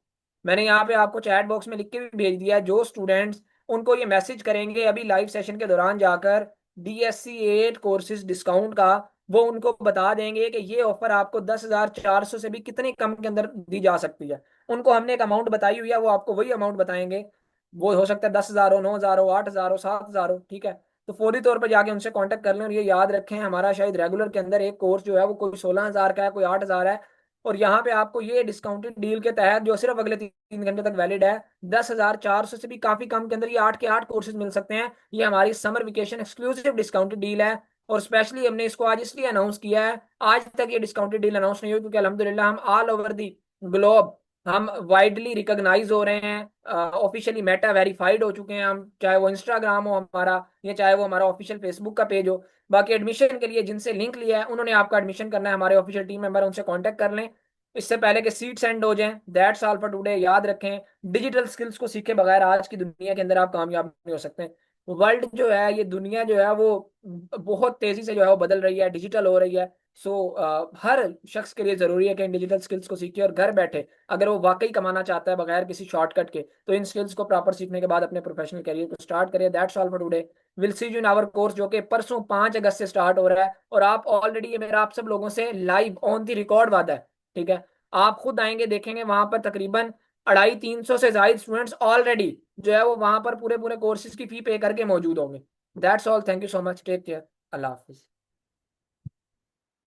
मैंने यहाँ पे आपको चैट बॉक्स में लिख के भी भेज दिया है। जो स्टूडेंट्स उनको ये मैसेज करेंगे अभी लाइव सेशन के दौरान जाकर, DSC 8 कोर्सेज डिस्काउंट का, वो उनको बता देंगे कि ये ऑफर आपको 10,400 से भी कितने कम के अंदर दी जा सकती है। उनको हमने एक अमाउंट बताई हुई है, वो आपको वही अमाउंट बताएंगे। वो हो सकता है 10,000 हो, 9,000 हो, 8,000 हो, 7,000 हो। ठीक है, तो फौरी तौर पर जाके उनसे कांटेक्ट कर लें। और ये याद रखें, हमारा शायद रेगुलर के अंदर एक कोर्स जो है वो कोई 16,000 का है, कोई 8,000 है। और यहाँ पे आपको ये डिस्काउंटेड डील के तहत, जो सिर्फ अगले 3 घंटे तक वैलिड है, 10,400 से भी काफी कम के अंदर ये 8 के 8 कोर्सेज मिल सकते हैं। ये हमारी summer vacation exclusive discounted deal है। और स्पेशली हमने इसको आज इसलिए अनाउंस किया है, आज तक ये डिस्काउंटेड डील अनाउंस नहीं हुई, क्योंकि अल्हम्दुलिल्लाह हम ऑल ओवर दी ग्लोब हम वाइडली रिकॉग्नाइज हो रहे हैं, ऑफिशियली मेटा वेरीफाइड हो चुके हैं हम, चाहे वो इंस्टाग्राम हो हमारा, या चाहे वो हमारा ऑफिशियल फेसबुक का पेज हो। बाकी एडमिशन के लिए जिनसे लिंक लिया है उन्होंने आपका एडमिशन करना है, हमारे ऑफिशियल टीम मेंबर, उनसे कांटेक्ट कर लें इससे पहले कि सीट सेंड हो जाएं। That's all for today. याद रखें, डिजिटल स्किल्स को सीखे बगैर आज की दुनिया के अंदर आप कामयाब नहीं हो सकते। वर्ल्ड जो है, ये दुनिया जो है वो बहुत तेजी से जो है वो बदल रही है, डिजिटल हो रही है। हर शख्स के लिए जरूरी है कि इन डिजिटल स्किल्स को सीखे, और घर बैठे अगर वो वाकई कमाना चाहता है बगैर किसी शॉर्टकट के, तो इन स्किल्स को प्रॉपर सीखने के बाद अपने प्रोफेशनल करियर को स्टार्ट करिए। That's all for today. Will see you in our course, जो कि परसों 5 अगस्त से स्टार्ट हो रहा है। और आप ऑलरेडी, ये मेरा आप सब लोगों से लाइव ऑन द रिकॉर्ड वादा है। ठीक है, आप खुद आएंगे, देखेंगे वहां पर तकरीबन 250-300 से ज्यादा स्टूडेंट्स ऑलरेडी जो है वो वहां पर पूरे पूरे कोर्सेज की फी पे करके मौजूद होंगे। That's all, thank you so much, take care, अल्लाह हाफिज।